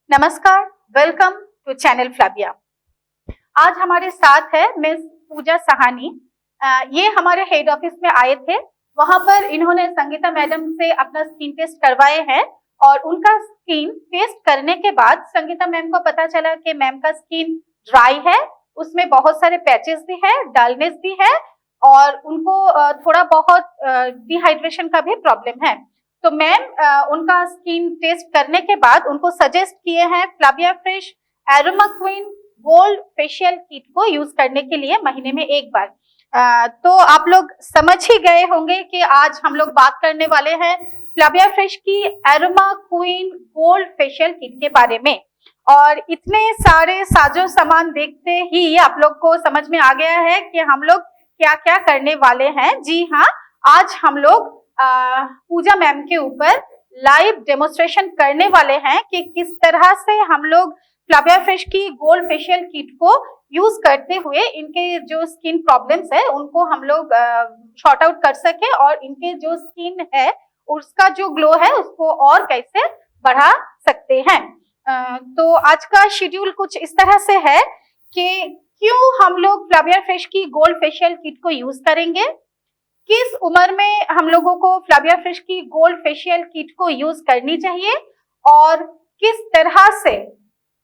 नमस्कार, welcome to channel फ्लाबिया। आज हमारे साथ है मिस पूजा सहानी। ये हमारे हेड ऑफिस में आए थे। वहां पर इन्होंने संगीता मैडम से अपना स्किन टेस्ट करवाए हैं और उनका स्किन टेस्ट करने के बाद संगीता मैम को पता चला कि मैम का स्किन ड्राई है, उसमें बहुत सारे पैचेस भी है, डलनेस भी है और उनको थोड़ा बहुत डिहाइड्रेशन का भी प्रॉब्लम है। तो मैम उनका स्किन टेस्ट करने के बाद उनको सजेस्ट किए हैं Flavia fresh aroma queen gold facial kit को यूज करने के लिए महीने में एक बार। तो आप लोग समझ ही गए होंगे कि आज हम लोग बात करने वाले हैं फ्लाबिया फ्रेश की aroma queen gold facial kit के बारे में। और इतने सारे साजो सामान देखते ही आप लोग को समझ में आ गया है कि हम लोग क्या क्या करने वाले हैं। जी हाँ, आज हम लोग पूजा मैम के ऊपर लाइव डेमोन्स्ट्रेशन करने वाले हैं कि किस तरह से हम लोग फ्लाबिया फ्रेश की गोल्ड फेशियल किट को यूज करते हुए इनके जो स्किन प्रॉब्लम्स है उनको हम लोग शॉर्ट आउट कर सके और इनके जो स्किन है उसका जो ग्लो है उसको और कैसे बढ़ा सकते हैं। तो आज का शेड्यूल कुछ इस तरह से है कि क्यों हम लोग फ्लाबिया फ्रेश की गोल्ड फेशियल किट को यूज करेंगे, किस उम्र में हम लोगों को फ्लाबिया फ्रेश की गोल्ड फेशियल किट को यूज करनी चाहिए और किस तरह से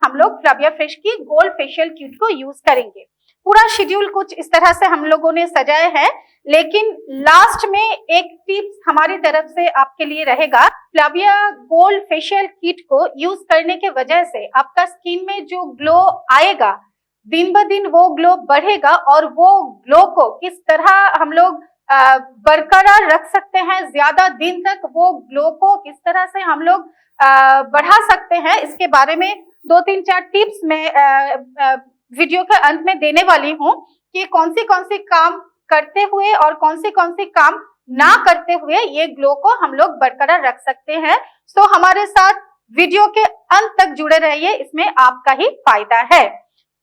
हम लोग फ्लाबिया फ्रेश की गोल्ड फेशियल किट को यूज करेंगे। पूरा शेड्यूल कुछ इस तरह से हम लोगों ने सजाया है, लेकिन लास्ट में एक टिप्स हमारी तरफ से आपके लिए रहेगा। फ्लाबिया गोल्ड फेशियल किट को यूज करने के वजह से आपका स्किन में जो ग्लो आएगा दिन ब दिन वो ग्लो बढ़ेगा और वो ग्लो को किस तरह हम लोग बरकरार रख सकते हैं, ज्यादा दिन तक वो ग्लो को किस तरह से हम लोग बढ़ा सकते हैं, इसके बारे में 2-3-4 टिप्स मैं वीडियो के अंत में देने वाली हूँ कि कौन सी काम करते हुए और कौन सी काम ना करते हुए ये ग्लो को हम लोग बरकरार रख सकते हैं। तो हमारे साथ वीडियो के अंत तक जुड़े रहिए, इसमें आपका ही फायदा है।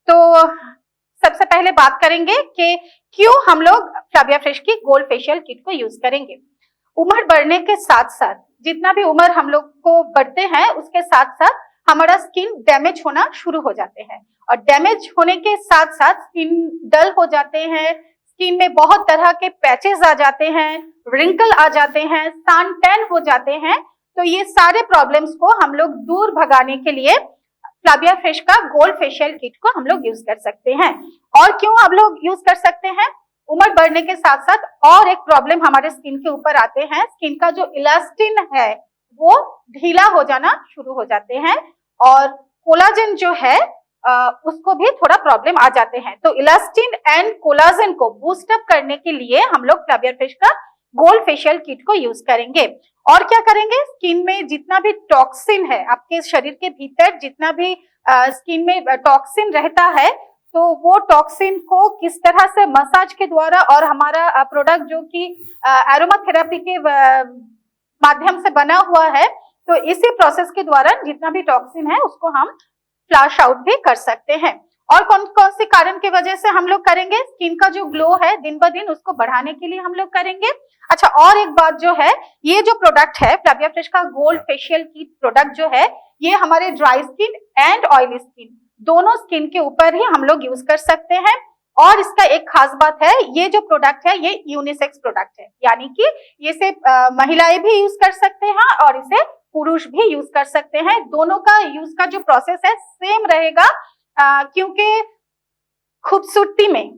तो सबसे पहले बात करेंगे कि क्यों हम लोग फ्लाबिया फ्रेश की गोल्ड फेशियल किट को यूज करेंगे। उम्र बढ़ने के साथ साथ जितना भी उम्र हम लोग को बढ़ते हैं उसके साथ साथ हमारा स्किन डैमेज होना शुरू हो जाते हैं और डैमेज होने के साथ साथ स्किन डल हो जाते हैं, स्किन में बहुत तरह के पैचेस आ जाते हैं, रिंकल आ जाते हैं, सन टैन हो जाते हैं। तो ये सारे प्रॉब्लम्स को हम लोग दूर भगाने के लिए फ्लाबिया फ्रेश का गोल्ड फेशियल किट को हम लोग यूज कर सकते हैं। और क्यों हम लोग यूज कर सकते हैं, उम्र बढ़ने के साथ साथ और एक प्रॉब्लम हमारे स्किन के ऊपर आते हैं, स्किन का जो इलास्टिन है वो ढीला हो जाना शुरू हो जाते हैं और कोलाजन जो है उसको भी थोड़ा प्रॉब्लम आ जाते हैं। तो इलास्टिन एंड कोलाजन को बूस्ट अप करने के लिए हम लोग फ्लाबिया फ्रेश का गोल्ड फेशियल किट को यूज करेंगे। और क्या करेंगे, स्किन में जितना भी टॉक्सिन है, आपके शरीर के भीतर जितना भी स्किन में टॉक्सिन रहता है, तो वो टॉक्सिन को किस तरह से मसाज के द्वारा और हमारा प्रोडक्ट जो कि एरोमा थेरेपी के माध्यम से बना हुआ है, तो इसी प्रोसेस के द्वारा जितना भी टॉक्सिन है उसको हम फ्लश आउट भी कर सकते हैं। और कौन कौन से कारण की वजह से हम लोग करेंगे, स्किन का जो ग्लो है दिन ब दिन उसको बढ़ाने के लिए हम लोग करेंगे। अच्छा, और एक बात जो है, ये जो प्रोडक्ट है फ्लाबिया फ्रेश का गोल्ड फेशियल किट प्रोडक्ट जो है, ये हमारे dry skin and oily skin दोनों स्किन के ऊपर ही हम लोग यूज कर सकते हैं। और इसका एक खास बात है, ये जो प्रोडक्ट है ये यूनिसेक्स प्रोडक्ट है, यानी कि ये सिर्फ महिलाएं भी यूज कर सकते हैं और इसे पुरुष भी यूज कर सकते हैं। दोनों का यूज का जो प्रोसेस है सेम रहेगा, क्योंकि खूबसूरती में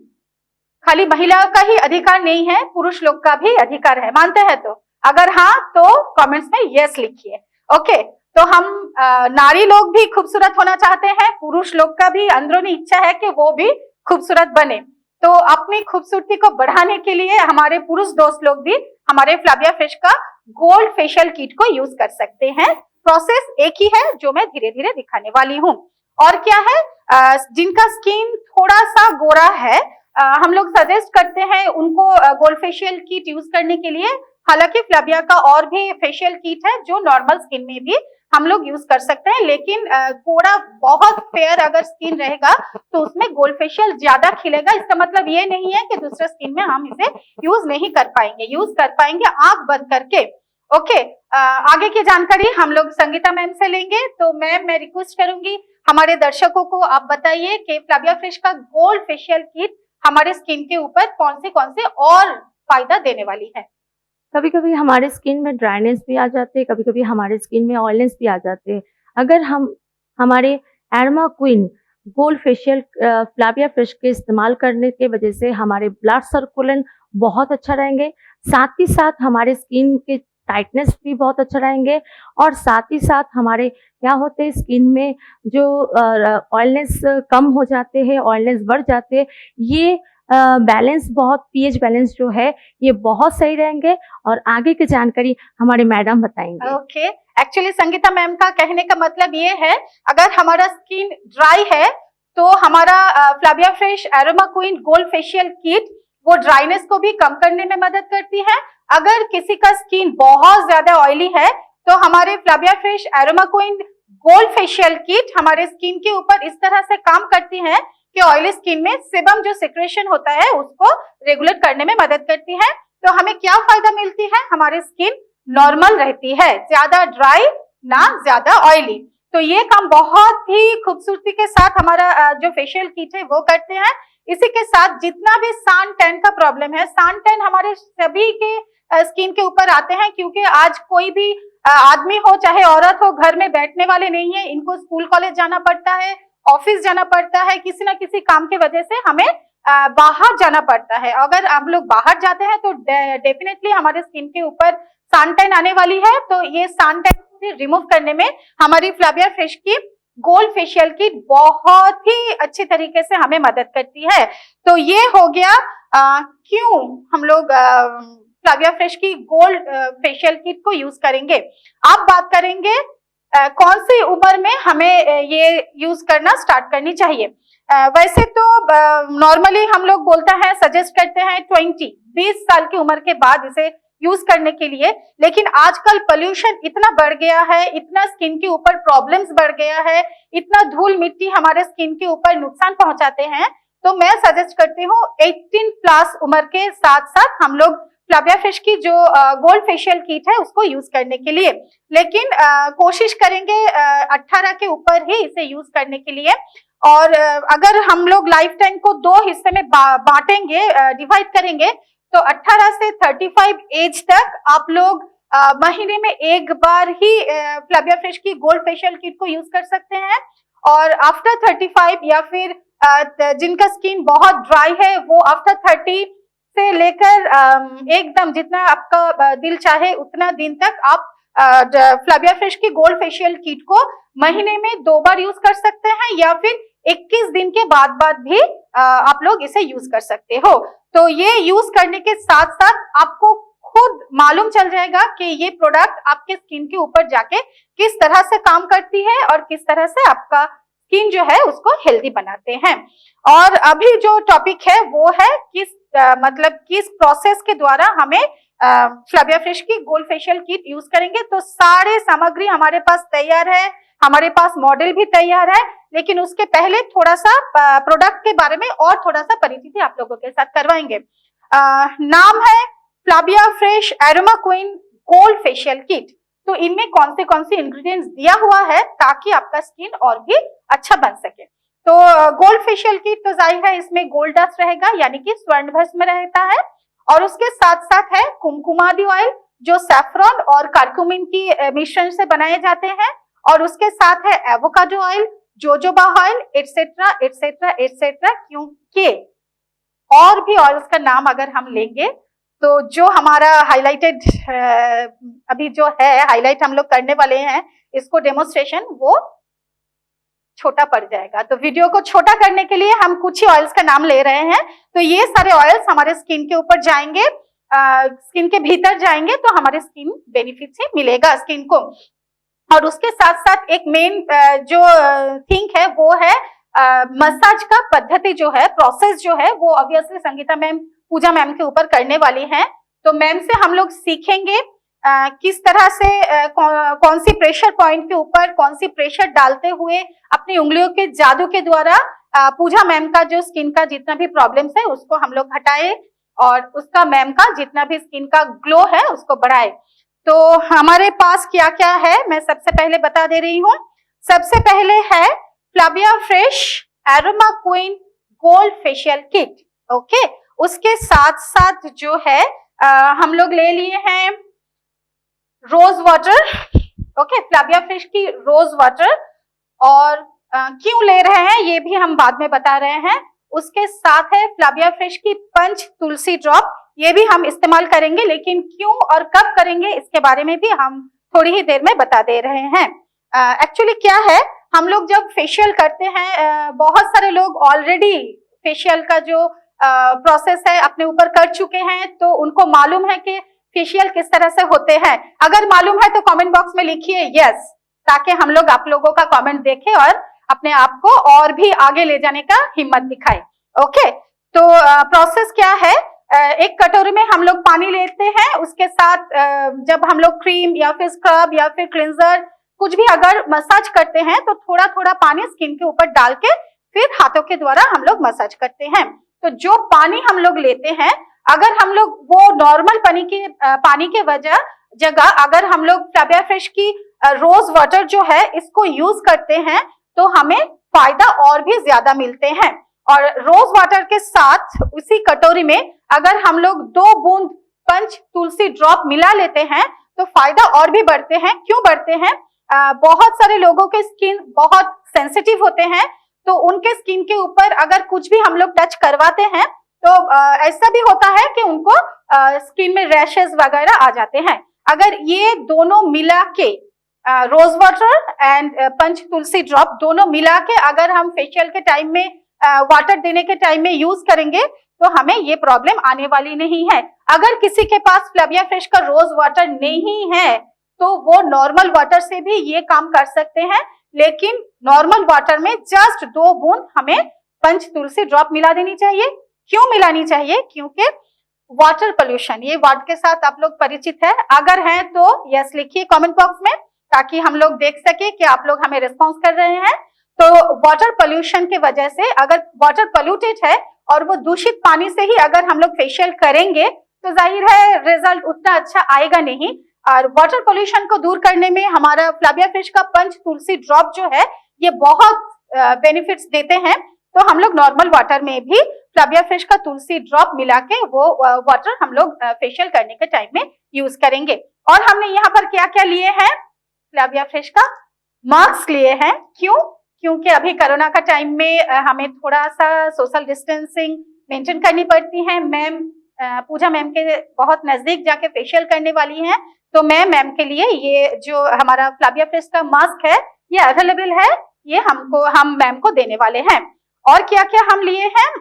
खाली महिला का ही अधिकार नहीं है, पुरुष लोग का भी अधिकार है। मानते हैं? तो अगर हाँ तो कमेंट्स में यस लिखिए। ओके, तो हम नारी लोग भी खूबसूरत होना चाहते हैं, पुरुष लोग का भी अंदरूनी इच्छा है कि वो भी खूबसूरत बने। तो अपनी खूबसूरती को बढ़ाने के लिए हमारे पुरुष दोस्त लोग भी हमारे फ्लाबिया फ्रेश का गोल्ड फेशियल किट को यूज कर सकते हैं। प्रोसेस एक ही है जो मैं धीरे धीरे दिखाने वाली हूँ। और क्या है, जिनका स्किन थोड़ा सा गोरा है, हम लोग सजेस्ट करते हैं उनको गोल्ड फेशियल किट यूज करने के लिए। हालांकि फ्लाबिया का और भी फेशियल किट है जो नॉर्मल स्किन में भी हम लोग यूज कर सकते हैं, लेकिन थोड़ा बहुत फेयर अगर स्किन रहेगा तो उसमें गोल्ड फेशियल ज्यादा खिलेगा। इसका मतलब ये नहीं है कि दूसरे स्किन में हम इसे यूज नहीं कर पाएंगे, यूज कर पाएंगे आंख बंद करके। ओके, आगे की जानकारी हम लोग संगीता मैम से लेंगे। तो मैम, मैं रिक्वेस्ट करूंगी हमारे दर्शकों को आप बताइए कि फ्लाविया फ्रेश का गोल्ड फेशियल किट हमारे स्किन के ऊपर कौन से और फायदा देने वाली है। कभी कभी हमारे स्किन में ड्राइनेस भी आ जाते हैं, कभी कभी हमारे स्किन में ऑयलनेस भी आ जाते हैं। अगर हम हमारे aroma queen gold facial Flavia fresh के इस्तेमाल करने के वजह से हमारे ब्लड सर्कुलेशन बहुत अच्छा रहेंगे, साथ ही साथ हमारे स्किन के टाइटनेस भी बहुत अच्छा रहेंगे, और साथ ही साथ हमारे क्या होते हैं स्किन में जो ऑयलनेस कम हो जाते हैं, ऑयलनेस बढ़ जाते हैं, ये बैलेंस बहुत पीएच बैलेंस जो है ये बहुत सही रहेंगे। और आगे की जानकारी हमारे मैडम बताएंगे। ओके, एक्चुअली संगीता मैम का कहने का मतलब ये है, अगर हमारा स्किन ड्राई है तो हमारा Flavia fresh aroma queen gold facial kit वो ड्राइनेस को भी कम करने में मदद करती है। अगर किसी का स्किन बहुत ज्यादा ऑयली है तो हमारे Flavia fresh aroma queen gold facial kit हमारे स्किन के ऊपर इस तरह से काम करती है कि ऑयली स्किन में सेबम जो सिक्रेशन होता है उसको रेगुलेट करने में मदद करती है। तो हमें क्या फायदा मिलती है, हमारी स्किन नॉर्मल रहती है, ज्यादा ड्राई ना ज्यादा ऑयली। तो ये काम बहुत ही खूबसूरती के साथ हमारा जो फेशियल किट है वो करते हैं। इसी के साथ जितना भी सान टैन का प्रॉब्लम है, सान टैन हमारे सभी के स्किन के ऊपर आते हैं, क्योंकि आज कोई भी आदमी हो चाहे औरत हो घर में बैठने वाले नहीं है, इनको स्कूल कॉलेज जाना पड़ता है, ऑफिस जाना पड़ता है, किसी ना किसी काम की वजह से हमें बाहर जाना पड़ता है। अगर हम लोग बाहर जाते हैं तो डेफिनेटली हमारे स्किन के ऊपर सन टैन आने वाली है। तो ये सन टैन रिमूव करने में हमारी फ्लाविया फ्रेश की गोल्ड फेशियल किट बहुत ही अच्छी तरीके से हमें मदद करती है। तो ये हो गया क्यों हम लोग फ्लाविया फ्रेश की गोल्ड फेशियल किट को यूज करेंगे। आप बात करेंगे कौन सी उम्र में हमें ये यूज करना स्टार्ट करनी चाहिए। वैसे तो नॉर्मली हम लोग बोलता है, सजेस्ट करते हैं 20 साल की उम्र के बाद इसे यूज करने के लिए। लेकिन आजकल पोल्यूशन इतना बढ़ गया है, इतना स्किन के ऊपर प्रॉब्लम्स बढ़ गया है, इतना धूल मिट्टी हमारे स्किन के ऊपर नुकसान पहुंचाते हैं, तो मैं सजेस्ट करती हूँ 18+ उम्र के साथ साथ हम लोग फ्लाविया फ्रेश की जो गोल्ड फेशियल किट है उसको यूज करने के लिए। लेकिन कोशिश करेंगे 18 के ऊपर ही इसे यूज करने के लिए। और अगर हम लोग लाइफ टाइम को 2 हिस्से में बांटेंगे, डिवाइड करेंगे, तो 18 से 35 एज तक आप लोग महीने में एक बार ही फ्लाविया फ्रेश की गोल्ड फेशियल किट को यूज कर सकते हैं। और आफ्टर 35 या फिर जिनका स्किन बहुत ड्राई है वो आफ्टर 30 से लेकर एकदम जितना आपका दिल चाहे उतना दिन तक आप फ्लाविया फ्रेश की गोल्ड फेशियल किट को महीने में 2 बार यूज कर सकते हैं, या फिर 21 दिन के बाद भी आप लोग इसे यूज कर सकते हो। तो ये यूज करने के साथ साथ आपको खुद मालूम चल जाएगा कि ये प्रोडक्ट आपके स्किन के ऊपर जाके किस तरह से काम करती है और किस तरह से आपका स्किन जो है उसको हेल्दी बनाते हैं। और अभी जो टॉपिक है वो है किस प्रोसेस के द्वारा हमें फ्लाविया फ्रेश की गोल्ड फेशियल किट यूज करेंगे। तो सारे सामग्री हमारे पास तैयार है, हमारे पास मॉडल भी तैयार है, लेकिन उसके पहले थोड़ा सा प्रोडक्ट के बारे में और थोड़ा सा परिचिति आप लोगों के साथ करवाएंगे। नाम है Flavia fresh aroma queen gold facial kit. तो इनमें कौन से इंग्रेडिएंट्स दिया हुआ है ताकि आपका स्किन और भी अच्छा बन सके। तो गोल्ड फेशियल किट तो जाहिर है इसमें गोल्ड डस्ट रहेगा, यानी कि स्वर्ण भस्म रहता है, और उसके साथ साथ है कुमकुमादी ऑयल जो सैफरन और करक्यूमिन की मिश्रण से बनाए जाते हैं, और उसके साथ है avocado oil, jojoba oil, etcetera etcetera etcetera. क्योंकि और भी ऑयल्स का नाम अगर हम लेंगे तो जो हमारा हाईलाइटेड अभी जो है हाईलाइट हम लोग करने वाले हैं इसको डेमोन्स्ट्रेशन, वो छोटा पड़ जाएगा। तो वीडियो को छोटा करने के लिए हम कुछ ही ऑयल्स का नाम ले रहे हैं। तो ये सारे ऑयल्स हमारे स्किन के ऊपर जाएंगे, स्किन के भीतर जाएंगे, तो हमारे स्किन बेनिफिट से मिलेगा स्किन को। और उसके साथ साथ एक मेन जो थिंग है वो है मसाज का पद्धति जो है, प्रोसेस जो है, वो ऑब्वियसली संगीता मैम, पूजा मैम के ऊपर करने वाली हैं। तो मैम से हम लोग सीखेंगे किस तरह से कौन सी प्रेशर पॉइंट के ऊपर कौन सी प्रेशर डालते हुए अपनी उंगलियों के जादू के द्वारा पूजा मैम का जो स्किन का जितना भी प्रॉब्लम्स है उसको हम लोग हटाए, और उसका मैम का जितना भी स्किन का ग्लो है उसको बढ़ाए। तो हमारे पास क्या क्या है मैं सबसे पहले बता दे रही हूँ। सबसे पहले है Flavia fresh aroma queen gold facial kit. Okay, उसके साथ साथ जो है हम लोग ले लिए हैं rose water. Okay, Flavia fresh की रोज वाटर, और क्यों ले रहे हैं ये भी हम बाद में बता रहे हैं। उसके साथ है फ्लाविया फ्रेश की पंच तुलसी ड्रॉप, ये भी हम इस्तेमाल करेंगे, लेकिन क्यों और कब करेंगे इसके बारे में भी हम थोड़ी ही देर में बता दे रहे हैं। एक्चुअली क्या है, हम लोग जब फेशियल करते हैं, बहुत सारे लोग ऑलरेडी फेशियल का जो प्रोसेस है अपने ऊपर कर चुके हैं, तो उनको मालूम है कि फेशियल किस तरह से होते हैं। अगर मालूम है तो कमेंट बॉक्स में लिखिए यस, ताकि हम लोग आप लोगों का कमेंट देखें और अपने आप को और भी आगे ले जाने का हिम्मत दिखाएं। ओके, तो प्रोसेस क्या है, एक कटोरी में हम लोग पानी लेते हैं, उसके साथ जब हम लोग क्रीम या फिर स्क्रब या फिर क्लिंजर कुछ भी अगर मसाज करते हैं तो थोड़ा थोड़ा पानी स्किन के ऊपर डाल के फिर हाथों के द्वारा हम लोग मसाज करते हैं। तो जो पानी हम लोग लेते हैं, अगर हम लोग वो नॉर्मल पानी के जगह अगर हम लोग फ्लाविया फ्रेश की रोज वाटर जो है इसको यूज करते हैं तो हमें फायदा और भी ज्यादा मिलते हैं। और रोज वाटर के साथ उसी कटोरी में अगर हम लोग 2 बूंद पंच तुलसी ड्रॉप मिला लेते हैं तो फायदा और भी बढ़ते हैं। क्यों बढ़ते हैं, बहुत सारे लोगों के स्किन बहुत सेंसिटिव होते हैं, तो उनके स्किन के ऊपर अगर कुछ भी हम लोग टच करवाते हैं तो ऐसा भी होता है कि उनको स्किन में रैशेस वगैरह आ जाते हैं। अगर ये दोनों मिला के rose water and Panch Tulsi drop दोनों मिला के अगर हम फेशियल के टाइम में वाटर देने के टाइम में यूज करेंगे तो हमें ये प्रॉब्लम आने वाली नहीं है। अगर किसी के पास फ्लाविया फ्रेश का रोज वाटर नहीं है तो वो नॉर्मल वाटर से भी ये काम कर सकते हैं, लेकिन नॉर्मल वाटर में जस्ट 2 बूंद हमें पंच तुलसी ड्रॉप मिला देनी चाहिए। क्यों मिलानी चाहिए, क्योंकि वाटर पोल्यूशन, ये वर्ड के साथ आप लोग परिचित है, अगर हैं तो यस लिखिए कमेंट बॉक्स में, ताकि हम लोग देख सके कि आप लोग हमें रिस्पॉन्स कर रहे हैं। तो वाटर पोल्यूशन के वजह से अगर वाटर पोल्यूटेड है और वो दूषित पानी से ही अगर हम लोग फेशियल करेंगे तो जाहिर है रिजल्ट उतना अच्छा आएगा नहीं। और वाटर पोल्यूशन को दूर करने में हमारा फ्लाविया फ्रेश का पंच तुलसी ड्रॉप जो है ये बहुत बेनिफिट्स देते हैं। तो हम लोग नॉर्मल वाटर में भी फ्लाविया फ्रेश का तुलसी ड्रॉप मिला के वो वाटर हम लोग फेशियल करने के टाइम में यूज करेंगे। और हमने यहाँ पर क्या क्या लिए हैं, फ्लाविया फ्रेश का मास्क लिए हैं। क्यों, क्योंकि अभी कोरोना का टाइम में हमें थोड़ा सा सोशल डिस्टेंसिंग मेंटेन करनी पड़ती है। मैम पूजा मैम के बहुत नजदीक जाके फेशियल करने वाली हैं, तो मैं मैम के लिए ये जो हमारा फ्लाविया फ्रेश का मास्क है ये अवेलेबल है, ये हम मैम को देने वाले हैं। और क्या क्या हम लिए हैं,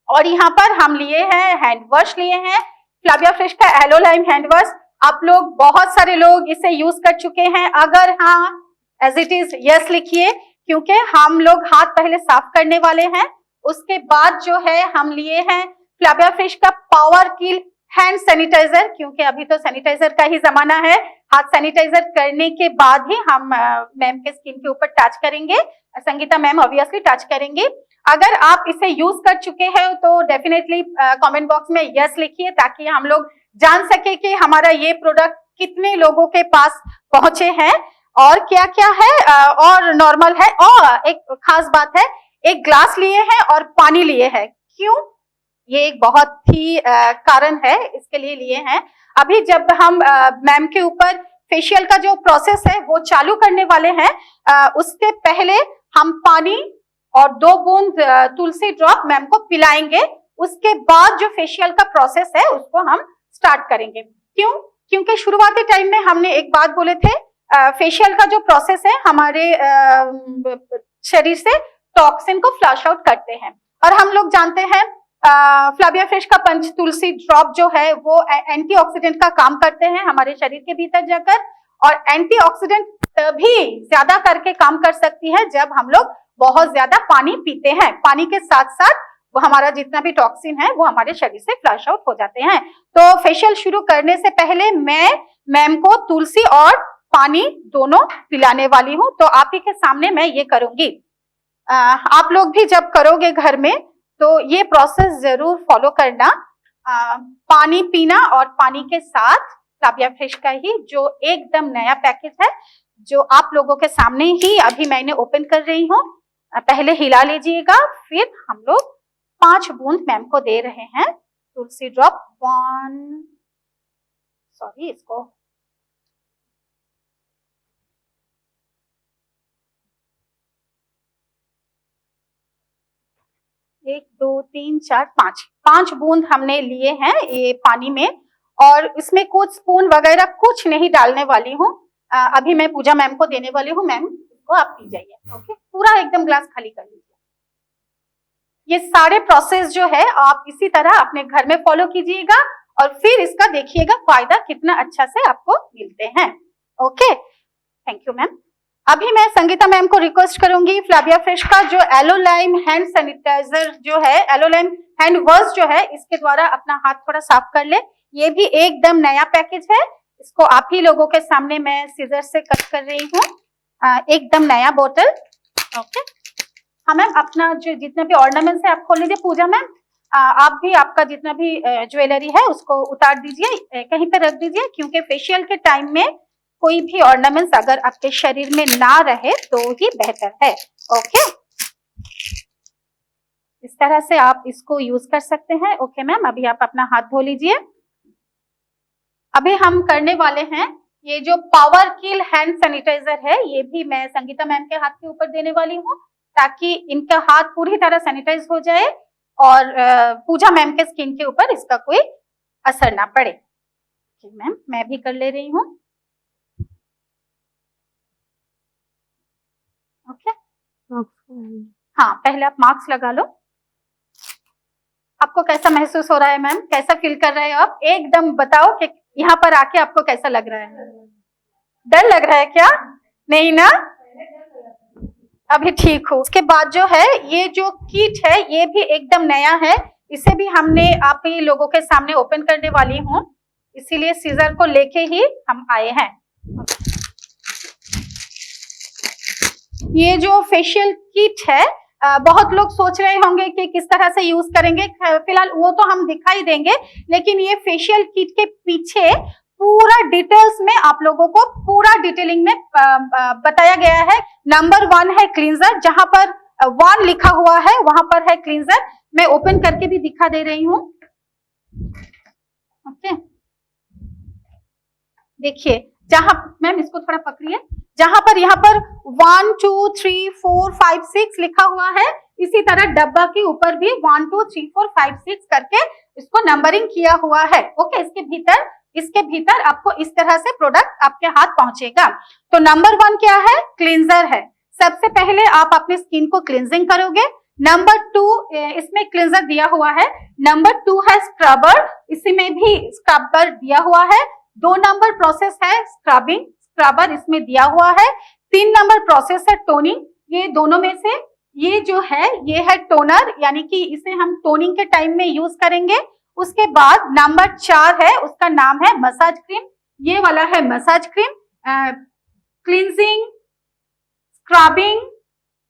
और यहाँ पर हम लिए हैं हैंड वॉश लिए हैं, फ्लाविया फ्रेश का एलो लाइम हैंड वॉश। आप लोग बहुत सारे लोग इसे यूज कर चुके हैं, अगर हाँ एज इट इज यस लिखिए, क्योंकि हम लोग हाथ पहले साफ करने वाले हैं। उसके बाद जो है हम लिए हैं फ्लाविया फ्रेश का पावर किल हैंड सैनिटाइजर, क्योंकि अभी तो सैनिटाइजर का ही जमाना है। हाथ सैनिटाइजर करने के बाद ही हम मैम के स्किन के ऊपर टच करेंगे, संगीता मैम ऑब्वियसली टच करेंगे। अगर आप इसे यूज कर चुके हैं तो डेफिनेटली कमेंट बॉक्स में यस लिखिए, ताकि हम लोग जान सके कि हमारा ये प्रोडक्ट कितने लोगों के पास पहुंचे हैं और क्या क्या है और नॉर्मल है। और एक खास बात है, एक ग्लास लिए हैं और पानी लिए हैं। क्यों, ये एक बहुत ही कारण है इसके लिए लिए हैं। अभी जब हम मैम के ऊपर फेशियल का जो प्रोसेस है वो चालू करने वाले हैं, उसके पहले हम पानी और 2 बूंद तुलसी ड्रॉप मैम को पिलाएंगे। उसके बाद जो फेशियल का प्रोसेस है उसको हम स्टार्ट करेंगे। क्यों, क्योंकि शुरुआती टाइम में हमने एक बात बोले थे, फेशियल का जो प्रोसेस है हमारे शरीर से टॉक्सिन को फ्लश आउट करते हैं। और हम लोग जानते हैं फ्लाविया फ्रेश का पंच तुलसी ड्रॉप जो है वो एंटीऑक्सीडेंट का काम करते हैं हमारे शरीर के भीतर जाकर, और एंटीऑक्सीडेंट तभी ज्यादा करके काम कर सकती है जब हम लोग बहुत ज्यादा पानी पीते हैं। पानी के साथ साथ वो हमारा जितना भी टॉक्सिन है वो हमारे शरीर से फ्लश आउट हो जाते हैं। तो फेशियल शुरू करने से पहले मैं मैम को तुलसी और पानी दोनों पिलाने वाली हूँ, तो आप ही के सामने मैं ये करूंगी। आप लोग भी जब करोगे घर में तो ये प्रोसेस जरूर फॉलो करना। पानी पीना और पानी के साथ फ्लाविया फ्रेश का ही जो एकदम नया पैकेज है, जो आप लोगों के सामने ही अभी मैंने ओपन कर रही हूँ। पहले हिला लीजिएगा, फिर हम लोग 5 बूंद मैम को दे रहे हैं तुलसी ड्रॉप। इसको 1 2 3 4 5 बूंद हमने लिए हैं ये पानी में, और इसमें कुछ स्पून वगैरह कुछ नहीं डालने वाली हूँ। अभी मैं पूजा मैम को देने वाली हूँ। मैम इसको आप पी जाइए। ओके, पूरा एकदम ग्लास खाली कर लीजिए। ये सारे प्रोसेस जो है आप इसी तरह अपने घर में फॉलो कीजिएगा और फिर इसका देखिएगा फायदा कितना अच्छा से आपको मिलते हैं। Okay, thank you ma'am. अभी मैं संगीता मैम को रिक्वेस्ट करूंगी फ्लाविया फ्रेश का जो एलो लाइम हैंड सैनिटाइजर जो है, एलो लाइम हैंड वॉश जो है, इसके द्वारा अपना हाथ थोड़ा साफ कर ले। ये भी एकदम नया पैकेज है, इसको आप ही लोगों के सामने मैं सीजर से कट कर रही हूँ। एकदम नया बोतल। ओके, हाँ मैम, अपना जो जितना भी ऑर्नामेंट्स है आप खोल लीजिए। पूजा मैम आप भी आपका जितना भी ज्वेलरी है उसको उतार दीजिए, कहीं पे रख दीजिए, क्योंकि फेशियल के टाइम में कोई भी ऑर्नामेंट्स अगर आपके शरीर में ना रहे तो ही बेहतर है। ओके, इस तरह से आप इसको यूज कर सकते हैं। ओके मैम, अभी आप अपना हाथ धो लीजिए। अभी हम करने वाले हैं ये जो पावर किल हैंड सैनिटाइजर है, ये भी मैं संगीता मैम के हाथ के ऊपर देने वाली हूँ ताकि इनका हाथ पूरी तरह सैनिटाइज हो जाए और पूजा मैम के स्किन के ऊपर इसका कोई असर ना पड़े। मैम मैं भी कर ले रही हूँ। ओके, हाँ पहले आप मास्क लगा लो। आपको कैसा महसूस हो रहा है मैम, कैसा फील कर रहे हो आप? एकदम बताओ कि यहाँ पर आके आपको कैसा लग रहा है? डर लग रहा है क्या? नहीं ना, अभी ठीक हो। उसके बाद जो है ये जो किट है ये भी एकदम नया है, इसे भी हमने आप ही लोगों के सामने ओपन करने वाली हूँ, इसीलिए सीजर को लेके ही हम आए हैं। ये जो फेशियल किट है बहुत लोग सोच रहे होंगे कि किस तरह से यूज करेंगे, फिलहाल वो तो हम दिखाई देंगे, लेकिन ये फेशियल किट के पीछे पूरा डिटेल्स में आप लोगों को पूरा डिटेलिंग में बताया गया है। नंबर 1 है क्लींजर, जहां पर 1 लिखा हुआ है वहां पर है क्लींजर। मैं ओपन करके भी दिखा दे रही हूँ। ओके, देखिए जहां, मैम इसको थोड़ा पकड़िए, जहां पर यहाँ पर 1 2 3 4 5 6 लिखा हुआ है, इसी तरह डब्बा के ऊपर भी 1 2 3 4 5 6 करके इसको नंबरिंग किया हुआ है। ओके, इसके भीतर आपको इस तरह से प्रोडक्ट आपके हाथ पहुंचेगा। तो नंबर 1 क्या है? क्लींजर है। सबसे पहले आप अपनी स्किन को क्लींजिंग करोगे। नंबर 2 इसमें क्लींजर दिया हुआ है। नंबर 2 है स्क्रबर, इसी में भी स्क्रबर दिया हुआ है। 2 नंबर प्रोसेस है स्क्रबिंग, स्क्रबर इसमें दिया हुआ है। 3 नंबर प्रोसेस है टोनिंग, ये दोनों में से ये जो है ये है टोनर, यानी कि इसे हम टोनिंग के टाइम में यूज करेंगे। उसके बाद नंबर 4 है, उसका नाम है मसाज क्रीम, ये वाला है massage cream. Cleansing, scrubbing,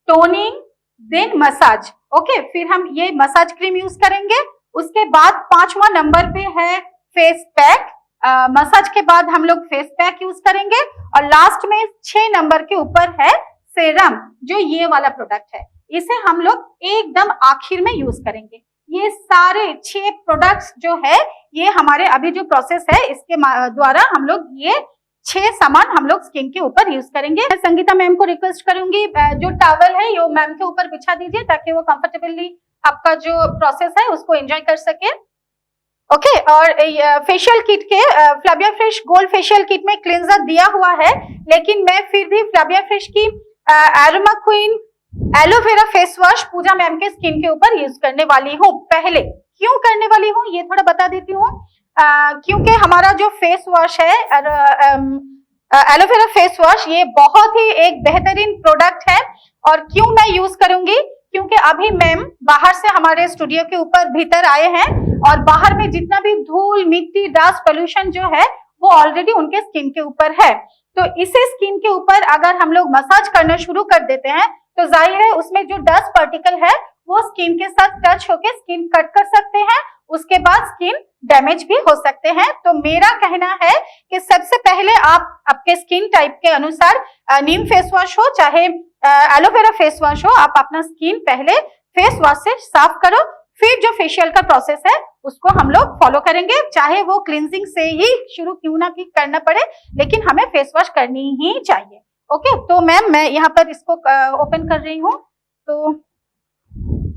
toning, then massage. Okay, फिर हम ये मसाज क्रीम यूज करेंगे। उसके बाद 5वां नंबर पे है फेस पैक, मसाज के बाद हम लोग फेस पैक यूज करेंगे। और लास्ट में 6 नंबर के ऊपर है सेरम, जो ये वाला प्रोडक्ट है, इसे हम लोग एकदम आखिर में यूज करेंगे। ये सारे 6 प्रोडक्ट्स जो है ये हमारे अभी जो प्रोसेस है इसके द्वारा हम लोग ये 6 सामान हम लोग स्किन के ऊपर यूज करेंगे। मैं संगीता मैम को रिक्वेस्ट करूंगी जो टॉवल है ये मैम के ऊपर बिछा दीजिए ताकि वो कंफर्टेबली आपका जो प्रोसेस है उसको एंजॉय कर सके। ओके, और फेशियल किट के Flavia fresh gold facial kit में क्लींजर दिया हुआ है, लेकिन मैं फिर भी फ्लाविया फ्रेश की aroma queen aloe vera face wash Pooja ma'am के स्किन के ऊपर यूज करने वाली हूँ। पहले क्यों करने वाली हूँ ये थोड़ा बता देती हूँ। क्योंकि हमारा जो फेस वॉश है एलोवेरा फेस वॉश, ये बहुत ही एक बेहतरीन प्रोडक्ट है। और क्यों मैं यूज करूंगी, क्योंकि अभी मैम बाहर से हमारे स्टूडियो के ऊपर भीतर आए हैं और बाहर में जितना भी धूल, मिट्टी, डस्ट, पोल्यूशन जो है वो ऑलरेडी उनके स्किन के ऊपर है। तो इसे स्किन के ऊपर अगर हम लोग मसाज करना शुरू कर देते हैं तो जाहिर है उसमें जो डस्ट पार्टिकल है वो स्किन के साथ टच होकर स्किन कट कर सकते हैं, उसके बाद स्किन डैमेज भी हो सकते हैं। तो मेरा कहना है कि सबसे पहले आप आपके स्किन टाइप के अनुसार नीम फेस वॉश हो चाहे एलोवेरा फेस वॉश हो, आप अपना स्किन पहले फेस वॉश से साफ करो, फिर जो फेशियल का प्रोसेस है उसको हम लोग फॉलो करेंगे, चाहे वो क्लिनजिंग से ही शुरू क्यों ना करना पड़े, लेकिन हमें फेस वॉश करनी ही चाहिए। ओके, तो मैम मैं यहाँ पर इसको ओपन कर रही हूँ। तो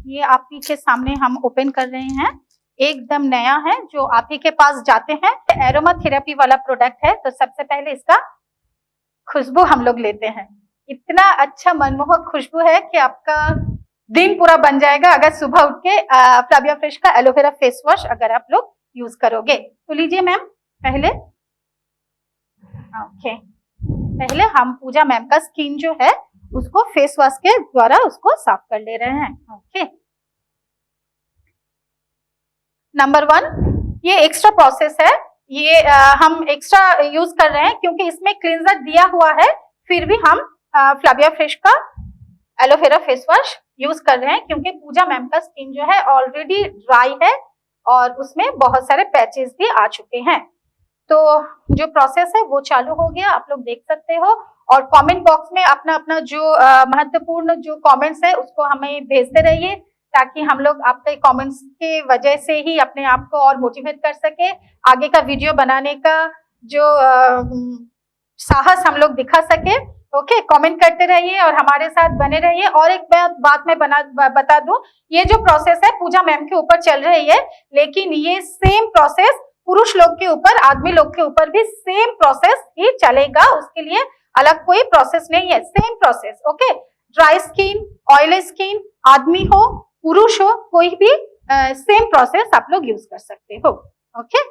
ये आप ही के सामने हम ओपन कर रहे हैं, एकदम नया है जो आप ही के पास जाते हैं। एरोमा थेरेपी वाला प्रोडक्ट है, तो सबसे पहले इसका खुशबू हम लोग लेते हैं। इतना अच्छा मनमोहक खुशबू है कि आपका दिन पूरा बन जाएगा अगर सुबह उठ के फ्लाविया फ्रेश का एलोवेरा फेस वॉश अगर आप लोग यूज करोगे। तो लीजिए मैम, पहले ओके, पहले हम पूजा मैम का स्किन जो है उसको फेस वॉश के द्वारा उसको साफ कर ले रहे हैं। ओके, नंबर 1, ये एक्स्ट्रा प्रोसेस है, ये हम एक्स्ट्रा यूज कर रहे हैं क्योंकि इसमें क्लींजर दिया हुआ है, फिर भी हम फ्लाविया फ्रेश का एलोवेरा फेस वॉश यूज कर रहे हैं क्योंकि पूजा मैम का स्किन जो है ऑलरेडी ड्राई है और उसमें बहुत सारे पैचेस भी आ चुके हैं। तो जो प्रोसेस है वो चालू हो गया, आप लोग देख सकते हो। और कमेंट बॉक्स में अपना अपना जो महत्वपूर्ण जो कमेंट्स है उसको हमें भेजते रहिए, ताकि हम लोग आपके कमेंट्स के वजह से ही अपने आप को और मोटिवेट कर सके, आगे का वीडियो बनाने का जो साहस हम लोग दिखा सके। ओके, कमेंट करते रहिए और हमारे साथ बने रहिए। और एक बात मैं बता दूं, ये जो प्रोसेस है पूजा मैम के ऊपर चल रही है, लेकिन ये सेम प्रोसेस पुरुष लोग के ऊपर, आदमी लोग के ऊपर भी सेम प्रोसेस ही चलेगा, उसके लिए अलग कोई प्रोसेस नहीं है, same process. Okay, dry skin, oily skin, आदमी हो पुरुष हो कोई भी सेम प्रोसेस आप लोग यूज कर सकते हो। ओके,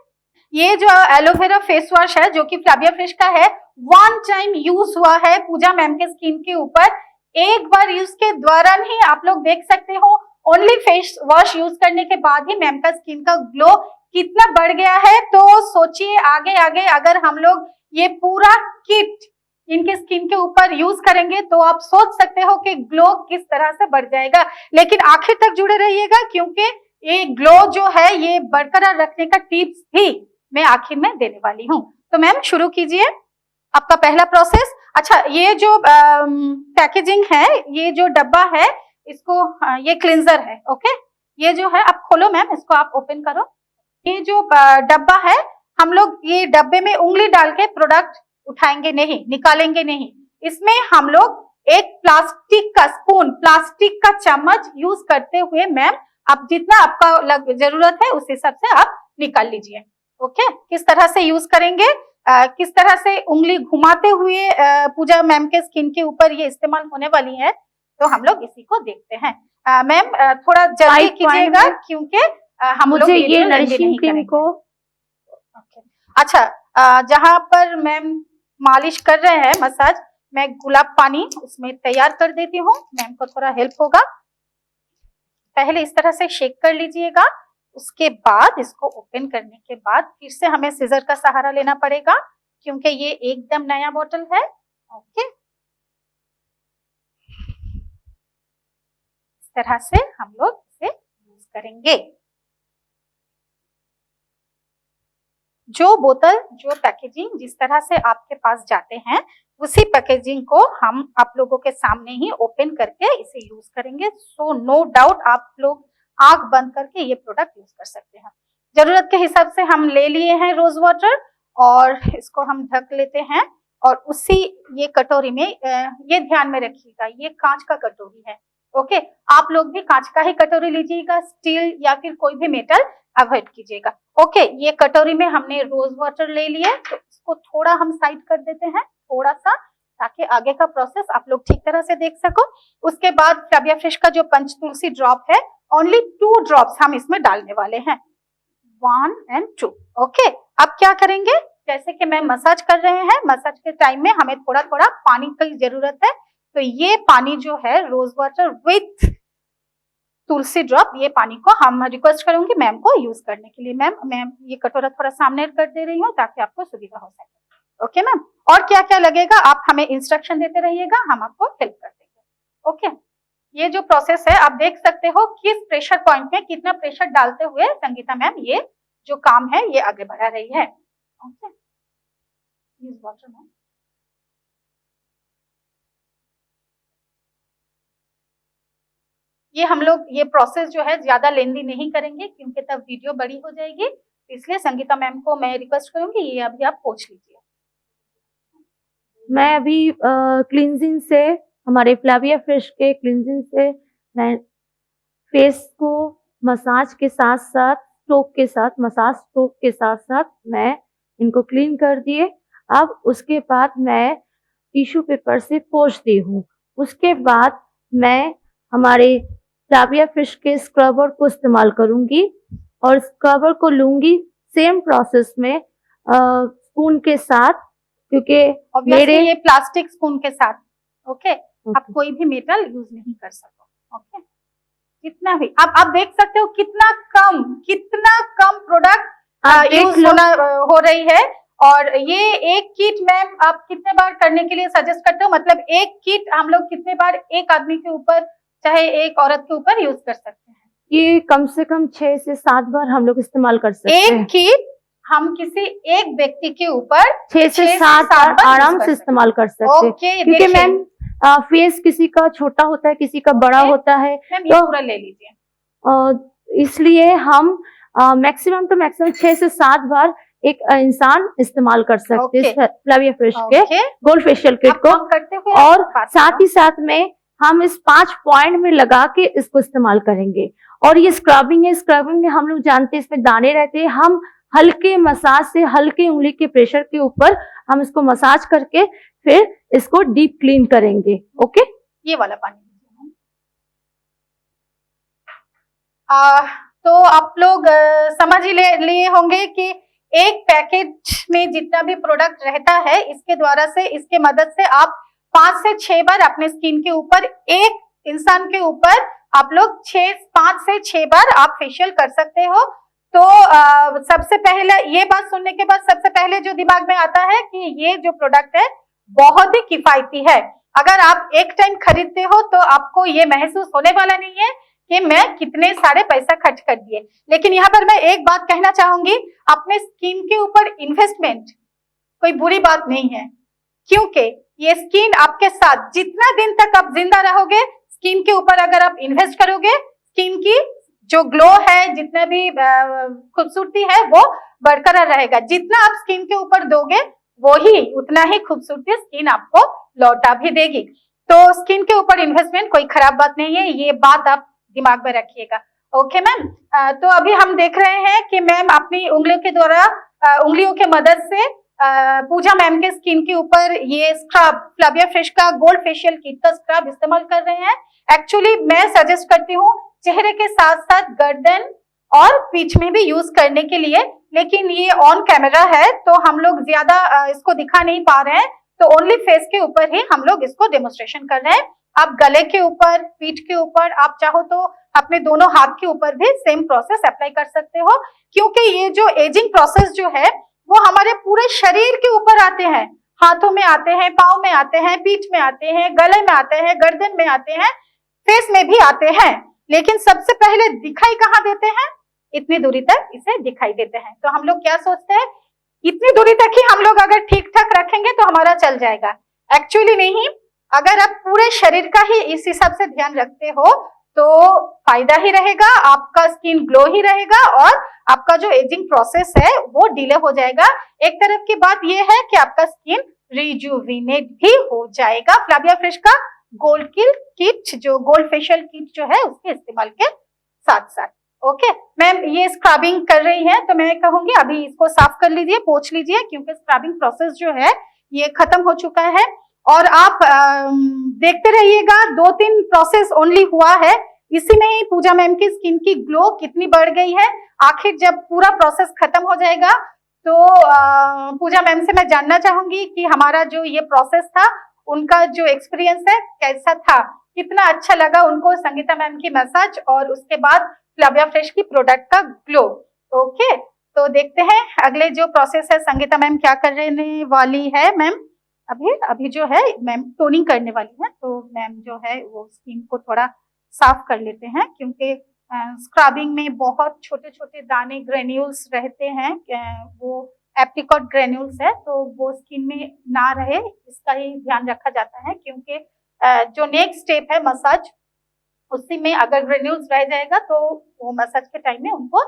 ये जो एलोवेरा फेस वॉश है जो कि फ्लाविया फ्रेश का है, 1 टाइम यूज हुआ है पूजा मैम के स्किन के ऊपर। एक बार यूज के दौरान ही आप लोग देख सकते हो, ओनली फेस वॉश यूज करने के बाद ही मैम का स्किन का ग्लो कितना बढ़ गया है। तो सोचिए आगे आगे अगर हम लोग ये पूरा किट इनके स्किन के ऊपर यूज करेंगे तो आप सोच सकते हो कि ग्लो किस तरह से बढ़ जाएगा। लेकिन आखिर तक जुड़े रहिएगा क्योंकि ये ग्लो जो है ये बरकरार रखने का टिप्स भी मैं आखिर में देने वाली हूँ। तो मैम शुरू कीजिए आपका पहला प्रोसेस। अच्छा, ये जो पैकेजिंग है, ये जो डब्बा है, इसको ये क्लिंजर है। ओके, ये जो है आप खोलो मैम, इसको आप ओपन करो। ये जो डब्बा है, हम लोग ये डब्बे में उंगली डाल के प्रोडक्ट उठाएंगे नहीं, निकालेंगे नहीं। इसमें हम लोग एक प्लास्टिक का स्पून, प्लास्टिक का चम्मच यूज करते हुए मैम आप जितना आपका जरूरत है उस हिसाब से आप निकाल लीजिए। ओके, किस तरह से यूज करेंगे, किस तरह से उंगली घुमाते हुए पूजा मैम के स्किन के ऊपर ये इस्तेमाल होने वाली है, तो हम लोग इसी को देखते हैं। मैम थोड़ा जल्दी कीजिएगा क्योंकि हम लोग ये नरिशिंग क्रीम को अच्छा, जहां पर मैम मालिश कर रहे हैं मसाज, मैं गुलाब पानी उसमें तैयार कर देती हूँ, मैम को थोड़ा हेल्प होगा। पहले इस तरह से शेक कर लीजिएगा, उसके बाद इसको ओपन करने के बाद फिर से हमें सीजर का सहारा लेना पड़ेगा क्योंकि ये एकदम नया बोतल है। ओके, इस तरह से हम लोग इसे यूज करेंगे। जो बोतल, जो पैकेजिंग जिस तरह से आपके पास जाते हैं, उसी पैकेजिंग को हम आप लोगों के सामने ही ओपन करके इसे यूज करेंगे। सो नो डाउट आप लोग आंख बंद करके ये प्रोडक्ट यूज कर सकते हैं। जरूरत के हिसाब से हम ले लिए हैं रोज वाटर और इसको हम ढक लेते हैं। और उसी ये कटोरी में ये ध्यान में रखिएगा, ये कांच का कटोरी है। ओके, आप लोग भी कांच का ही कटोरी लीजिएगा, स्टील या फिर कोई भी मेटल अवॉइड कीजिएगा। ओके, ये कटोरी में हमने रोज वाटर ले लिया, तो इसको थोड़ा हम साइड कर देते हैं, थोड़ा सा, ताकि आगे का प्रोसेस आप लोग ठीक तरह से देख सको। उसके बाद फ्लाविया फ्रेश का जो पंचतुलसी ड्रॉप है, ओनली 2 ड्रॉप्स हम इसमें डालने वाले हैं, 1 and 2। ओके, अब क्या करेंगे, जैसे कि मैं मसाज कर रहे हैं, मसाज के टाइम में हमें थोड़ा थोड़ा पानी की जरूरत है। तो ये पानी जो है rose water with Tulsi drop, ये पानी को हम रिक्वेस्ट करूंगी मैम को यूज करने के लिए। मैम ये कटोरा थोड़ा सामने कर दे रही हूँ ताकि आपको सुविधा हो सके। ओके मैम, और क्या क्या लगेगा आप हमें इंस्ट्रक्शन देते रहिएगा, हम आपको हेल्प कर देंगे। ओके, ये जो प्रोसेस है आप देख सकते हो किस प्रेशर पॉइंट में कितना प्रेशर डालते हुए संगीता मैम ये जो काम है ये आगे बढ़ा रही है। Okay, use water ma'am. ये हम लोग ये प्रोसेस जो है ज्यादा लेंदी नहीं करेंगे क्योंकि तब वीडियो बड़ी हो जाएगी, इसलिए संगीता मैम को मैं रिक्वेस्ट करूंगी ये अभी आप पोंछ लीजिए। मैं अभी क्लींजिंग से, हमारे फ्लैविया फ्रेश के क्लींजिंग से मैं फेस को मसाज के साथ साथ मसाज स्ट्रोक के साथ साथ मैं इनको क्लीन कर दिए। अब उसके बाद मैं टिश्यू पेपर से पोंछती हूँ। उसके बाद मैं हमारे फ्लैविया फिश के स्क्रबर को इस्तेमाल करूंगी और स्क्रबर को लूंगी सेम प्रोसेस में स्पून के साथ, क्योंकि मेरे ये प्लास्टिक स्पून के साथ। ओके, आप कोई भी मेटल यूज नहीं कर सको। ओके, कितना भी आप देख सकते हो कितना कम प्रोडक्ट यूज हो रही है। और ये एक किट मैम आप कितने बार करने के लिए सजेस्ट करते हो? मतलब एक किट हम लोग कितने बार एक आदमी के ऊपर चाहे एक औरत के ऊपर यूज कर सकते हैं? ये कम से कम 6 से 7 बार हम लोग इस्तेमाल कर सकते हैं। एक किट हम किसी एक व्यक्ति के ऊपर 6 से 7 बार आराम से इस्तेमाल कर सकते हैं। क्योंकि मैम फेस किसी का छोटा होता है, किसी का बड़ा होता है, तो पूरा ले लीजिए। इसलिए हम मैक्सिमम टू मैक्सिमम 6 से 7 बार एक इंसान इस्तेमाल कर सकते हैं फ्लैविया फ्रेश के गोल्ड फेशियल किट को। और साथ ही साथ में हम इस 5 पॉइंट में लगा के इसको इस्तेमाल करेंगे। और ये स्क्रबिंग है, स्क्रबिंग में हम लोग जानते हैं इसमें दाने रहते हैं। हम हल्के मसाज से, हल्के उंगली के प्रेशर के ऊपर हम इसको मसाज करके फिर इसको डीप क्लीन करेंगे। ओके, ये वाला पानी तो आप लोग समझ ही लिए होंगे कि एक पैकेट में जितना भी प्रोडक्ट रहता है इसके द्वारा से, इसके मदद से आप 5 से 6 बार अपने स्किन के ऊपर, एक इंसान के ऊपर आप लोग 5 से 6 बार आप फेशियल कर सकते हो। तो सबसे पहले ये बात सुनने के बाद सबसे पहले जो दिमाग में आता है कि ये जो प्रोडक्ट है बहुत ही किफायती है। अगर आप एक टाइम खरीदते हो तो आपको ये महसूस होने वाला नहीं है कि मैं कितने सारे पैसा खर्च कर दिए। लेकिन यहाँ पर मैं एक बात कहना चाहूंगी, अपने स्किन के ऊपर इन्वेस्टमेंट कोई बुरी बात नहीं है, क्योंकि ये स्किन आपके साथ जितना दिन तक आप जिंदा रहोगे, स्किन के ऊपर अगर आप इन्वेस्ट करोगे, स्किन की जो ग्लो है, जितना भी खूबसूरती है वो बरकरार रहेगा। जितना आप स्किन के ऊपर दोगे वो ही उतना ही खूबसूरती स्किन आपको लौटा भी देगी। तो स्किन के ऊपर इन्वेस्टमेंट कोई खराब बात नहीं है, ये बात आप दिमाग में रखिएगा। ओके मैम, तो अभी हम देख रहे हैं कि मैम अपनी उंगलियों के द्वारा, उंगलियों के मदद से पूजा मैम के स्किन के ऊपर ये स्क्रब, फ्लैविया फ्रेश का गोल्ड फेशियल किट का स्क्रब इस्तेमाल कर रहे हैं। एक्चुअली मैं सजेस्ट करती हूँ चेहरे के साथ साथ गर्दन और पीठ में भी यूज करने के लिए, लेकिन ये ऑन कैमरा है तो हम लोग ज्यादा इसको दिखा नहीं पा रहे हैं, तो ओनली फेस के ऊपर ही हम लोग इसको डेमोन्स्ट्रेशन कर रहे हैं। आप गले के ऊपर, पीठ के ऊपर, आप चाहो तो अपने दोनों हाथ के ऊपर भी सेम प्रोसेस अप्लाई कर सकते हो, क्योंकि ये जो एजिंग प्रोसेस जो है वो हमारे पूरे शरीर के ऊपर आते हैं। हाथों में आते हैं, पाँव में आते हैं, पीठ में आते हैं, गले में आते हैं, गर्दन में आते हैं, फेस में भी आते हैं। लेकिन सबसे पहले दिखाई कहाँ देते हैं? इतनी दूरी तक इसे दिखाई देते हैं। तो हम लोग क्या सोचते हैं, इतनी दूरी तक ही हम लोग अगर ठीक ठाक रखेंगे तो हमारा चल जाएगा। एक्चुअली नहीं, अगर आप पूरे शरीर का ही इस हिसाब से ध्यान रखते हो तो फायदा ही रहेगा, आपका स्किन ग्लो ही रहेगा और आपका जो एजिंग प्रोसेस है वो डिले हो जाएगा। एक तरफ की बात ये है कि आपका स्किन रिजुविनेट भी हो जाएगा फ्लैविया फ्रेश का गोल्ड किट, जो गोल्ड फेशियल किट जो है उसके इस्तेमाल के साथ साथ। ओके मैम, ये स्क्रबिंग कर रही है तो मैं कहूंगी अभी इसको साफ कर लीजिए, पोंछ लीजिए, क्योंकि स्क्रबिंग प्रोसेस जो है ये खत्म हो चुका है। और आप देखते रहिएगा, 2-3 प्रोसेस ओनली हुआ है, इसी में ही पूजा मैम की स्किन की ग्लो कितनी बढ़ गई है। आखिर जब पूरा प्रोसेस खत्म हो जाएगा तो पूजा मैम से मैं जानना चाहूंगी कि हमारा जो ये प्रोसेस था उनका जो एक्सपीरियंस है कैसा था, कितना अच्छा लगा उनको संगीता मैम की मसाज और उसके बाद फ्लैविया फ्रेश की प्रोडक्ट का ग्लो। ओके, तो देखते हैं अगले जो प्रोसेस है संगीता मैम क्या करने वाली है। मैम अभी जो है मैम टोनिंग करने वाली है, तो मैम जो है वो स्किन को थोड़ा साफ कर लेते हैं, क्योंकि स्क्रबिंग में बहुत छोटे छोटे दाने ग्रेन्यूल्स रहते हैं, वो एप्रिकॉट ग्रेन्यूल्स है, तो वो स्किन में ना रहे इसका ही ध्यान रखा जाता है। क्योंकि जो नेक्स्ट स्टेप है मसाज, उसी में अगर ग्रेन्यूल्स रह जाएगा तो वो मसाज के टाइम में उनको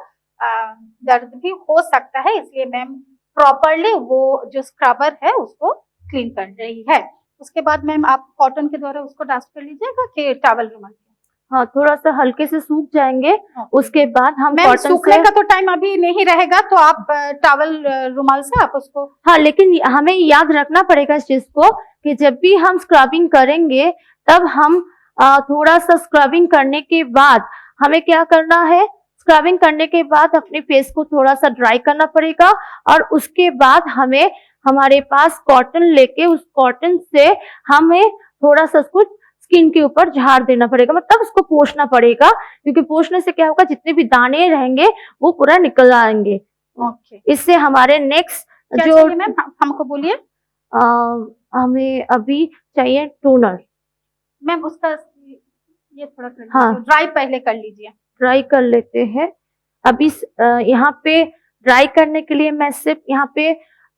दर्द भी हो सकता है, इसलिए मैम प्रॉपरली वो जो स्क्रबर है उसको क्लीन कर रही है। उसके बाद मैम आप कॉटन के द्वारा उसको डस्ट कर लीजिएगा कि टॉवल रुमाल के? हाँ, थोड़ा सा हल्के से सूख जाएंगे, उसके बाद हम मैम कॉटन सूखने से, का तो टाइम अभी नहीं रहेगा, तो आप टॉवल रुमाल से आप उसको, हाँ, लेकिन हमें याद रखना पड़ेगा इस चीज को कि जब भी हम स्क्रबिंग करेंगे तब हम थोड़ा सा स्क्रबिंग करने के बाद हमें क्या करना है, स्क्रबिंग करने के बाद अपने फेस को थोड़ा सा ड्राई करना पड़ेगा, और उसके बाद हमें हमारे पास कॉटन लेके उस कॉटन से हमें थोड़ा सा उसको स्किन के ऊपर झाड़ देना पड़ेगा, मतलब उसको पोंछना पड़ेगा, क्योंकि पोंछने से क्या होगा, जितने भी दाने रहेंगे वो पूरा निकल आएंगे। ओके, इससे हमारे नेक्स्ट जो मैम हमको बोलिए। हमें अभी चाहिए टोनर। मैम उसका ये थोड़ा कर हाँ, ड्राई पहले कर लीजिए। ड्राई कर लेते हैं। अभी यहाँ पे ड्राई करने के लिए मैं सिर्फ यहाँ पे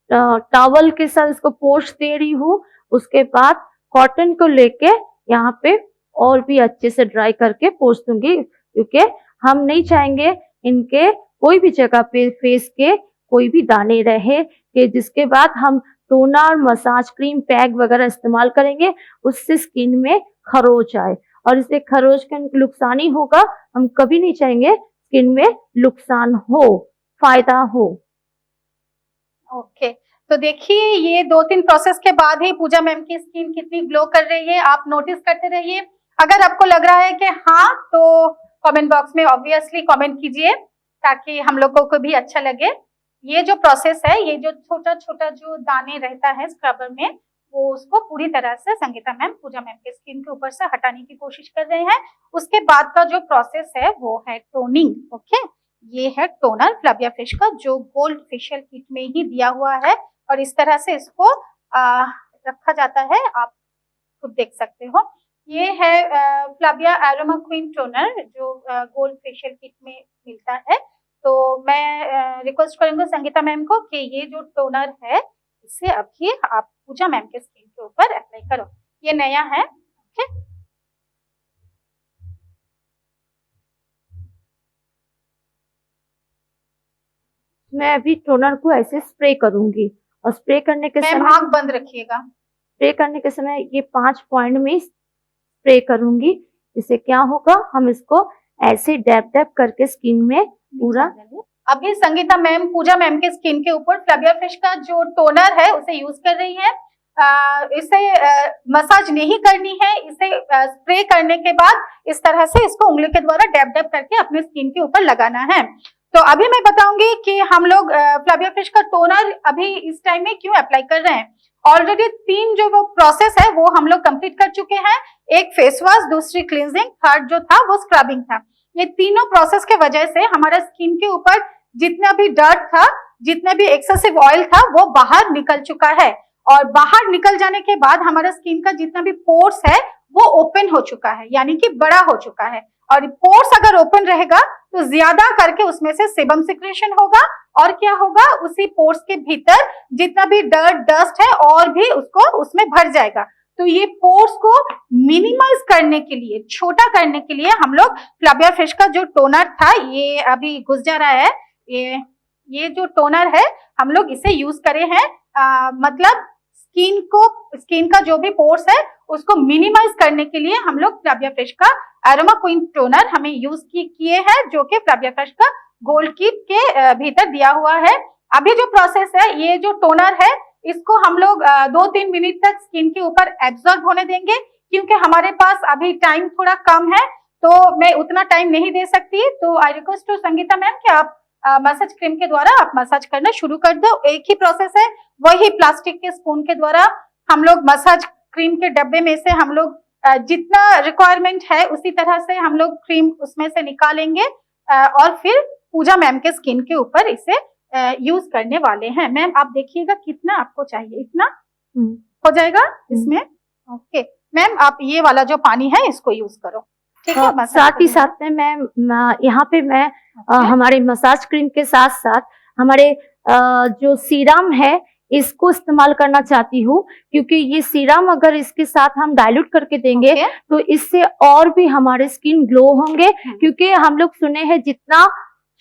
टॉवल के साथ इसको पोंछ दे रही हूँ, उसके बाद कॉटन को लेके यहाँ पे और भी अच्छे से ड्राई करके पोंछ दूंगी, क्योंकि हम नहीं चाहेंगे इनके कोई भी जगह पे फेस के कोई भी दाने रहे, कि जिसके बाद हम टोनर, मसाज क्रीम, पैक वगैरह इस्तेमाल करेंगे, उससे स्किन में खरोच आए, और इससे खरोच का नुकसान ही होगा। हम कभी नहीं चाहेंगे स्किन में नुकसान हो, फायदा हो। ओके, तो देखिए ये 2-3 प्रोसेस के बाद ही पूजा मैम की स्किन कितनी ग्लो कर रही है, आप नोटिस करते रहिए। अगर आपको लग रहा है कि हाँ, तो कमेंट बॉक्स में ऑब्वियसली कमेंट कीजिए, ताकि हम लोगों को भी अच्छा लगे। ये जो प्रोसेस है, ये जो छोटा छोटा जो दाने रहता है स्क्रबर में, वो उसको पूरी तरह से संगीता मैम पूजा मैम के स्किन के ऊपर से हटाने की कोशिश कर रहे हैं। उसके बाद का जो प्रोसेस है वो है टोनिंग। ओके, ये है टोनर फ्लाविया फिश का, जो गोल्ड फेशियल किट में ही दिया हुआ है, और इस तरह से इसको रखा जाता है, आप खुद देख सकते हो। ये है फ्लाविया एरोमा क्वीन टोनर, जो गोल्ड फेशियल किट में मिलता है। तो मैं रिक्वेस्ट करूंगा संगीता मैम को कि ये जो टोनर है, इसे अभी आप पूजा मैम के स्किन के ऊपर अप्लाई करो। ये नया है। ओके, मैं अभी टोनर को ऐसे स्प्रे करूंगी, और स्प्रे करने के मैम समय आंख बंद रखिएगा। स्प्रे करने के समय ये 5 पॉइंट में स्प्रे करूंगी। इससे क्या होगा, हम इसको ऐसे डैप डैप करके स्किन में पूरा। अभी संगीता मैम पूजा मैम के स्किन के ऊपर फ्लाविया फिश का जो टोनर है उसे यूज कर रही है। इसे मसाज नहीं करनी है, इसे स्प्रे करने के बाद इस तरह से इसको उंगली के द्वारा डैप डैप करके अपने स्किन के ऊपर लगाना है। तो अभी मैं बताऊंगी कि हम लोग फ्लाविया फिश का टोनर अभी इस टाइम में क्यों अप्लाई कर रहे हैं। ऑलरेडी 3 जो वो प्रोसेस है वो हम लोग कंप्लीट कर चुके हैं। एक फेस वॉश, दूसरी क्लींजिंग, थर्ड जो था वो स्क्रबिंग था। ये तीनों प्रोसेस के वजह से हमारा स्किन के ऊपर जितना भी डर्ट था, जितना भी एक्सेसिव ऑयल था, वो बाहर निकल चुका है, और बाहर निकल जाने के बाद हमारा स्किन का जितना भी पोर्स है वो ओपन हो चुका है, यानी कि बड़ा हो चुका है। और पोर्स अगर ओपन रहेगा तो ज्यादा करके उसमें से सेबम सिक्रेशन होगा, और क्या होगा, उसी पोर्स के भीतर जितना भी डर्ट, डस्ट है और भी उसको उसमें भर जाएगा। तो ये पोर्स को मिनिमाइज करने के लिए, छोटा करने के लिए हम लोग फ्लाविया फिश का जो टोनर था, ये अभी घुस जा रहा है, ये जो टोनर है हम लोग इसे यूज करे हैं। मतलब स्किन का जो भी पोर्स है उसको मिनिमाइज करने के लिए हम लोग फ्लाविया फिश का एरोमा क्वीन टोनर हमें यूज किए हैं, जो कि फ्लाविया फिश का गोल्ड किट के भीतर दिया हुआ है। अभी जो प्रोसेस है, ये जो टोनर है इसको हम लोग 2-3 मिनट तक स्किन के ऊपर एब्जॉर्ब होने देंगे, क्योंकि हमारे पास अभी टाइम थोड़ा कम है, तो मैं उतना टाइम नहीं दे सकती। तो I request to Sangeeta ma'am कि आप मसाज क्रीम के द्वारा आप मसाज करना शुरू कर दो। एक ही प्रोसेस है, वही प्लास्टिक के स्पून के द्वारा हम लोग मसाज क्रीम के डब्बे में से हम लोग जितना रिक्वायरमेंट है उसी तरह से हम लोग क्रीम उसमें से निकालेंगे, और फिर पूजा मैम के स्किन के ऊपर इसे यूज करने वाले हैं। मैम आप देखिएगा कितना आपको चाहिए, इतना हो जाएगा इसमें। ओके मैम, आप ये वाला जो पानी है इसको यूज करो, ठीक है। साथ ही साथ में मैं यहाँ पे मैं हमारे मसाज क्रीम के साथ साथ हमारे जो सीरम है इसको इस्तेमाल करना चाहती हूँ, क्योंकि ये सीरम अगर इसके साथ हम डाइल्यूट करके देंगे तो इससे और भी हमारे स्किन ग्लो होंगे। क्योंकि हम लोग सुने हैं जितना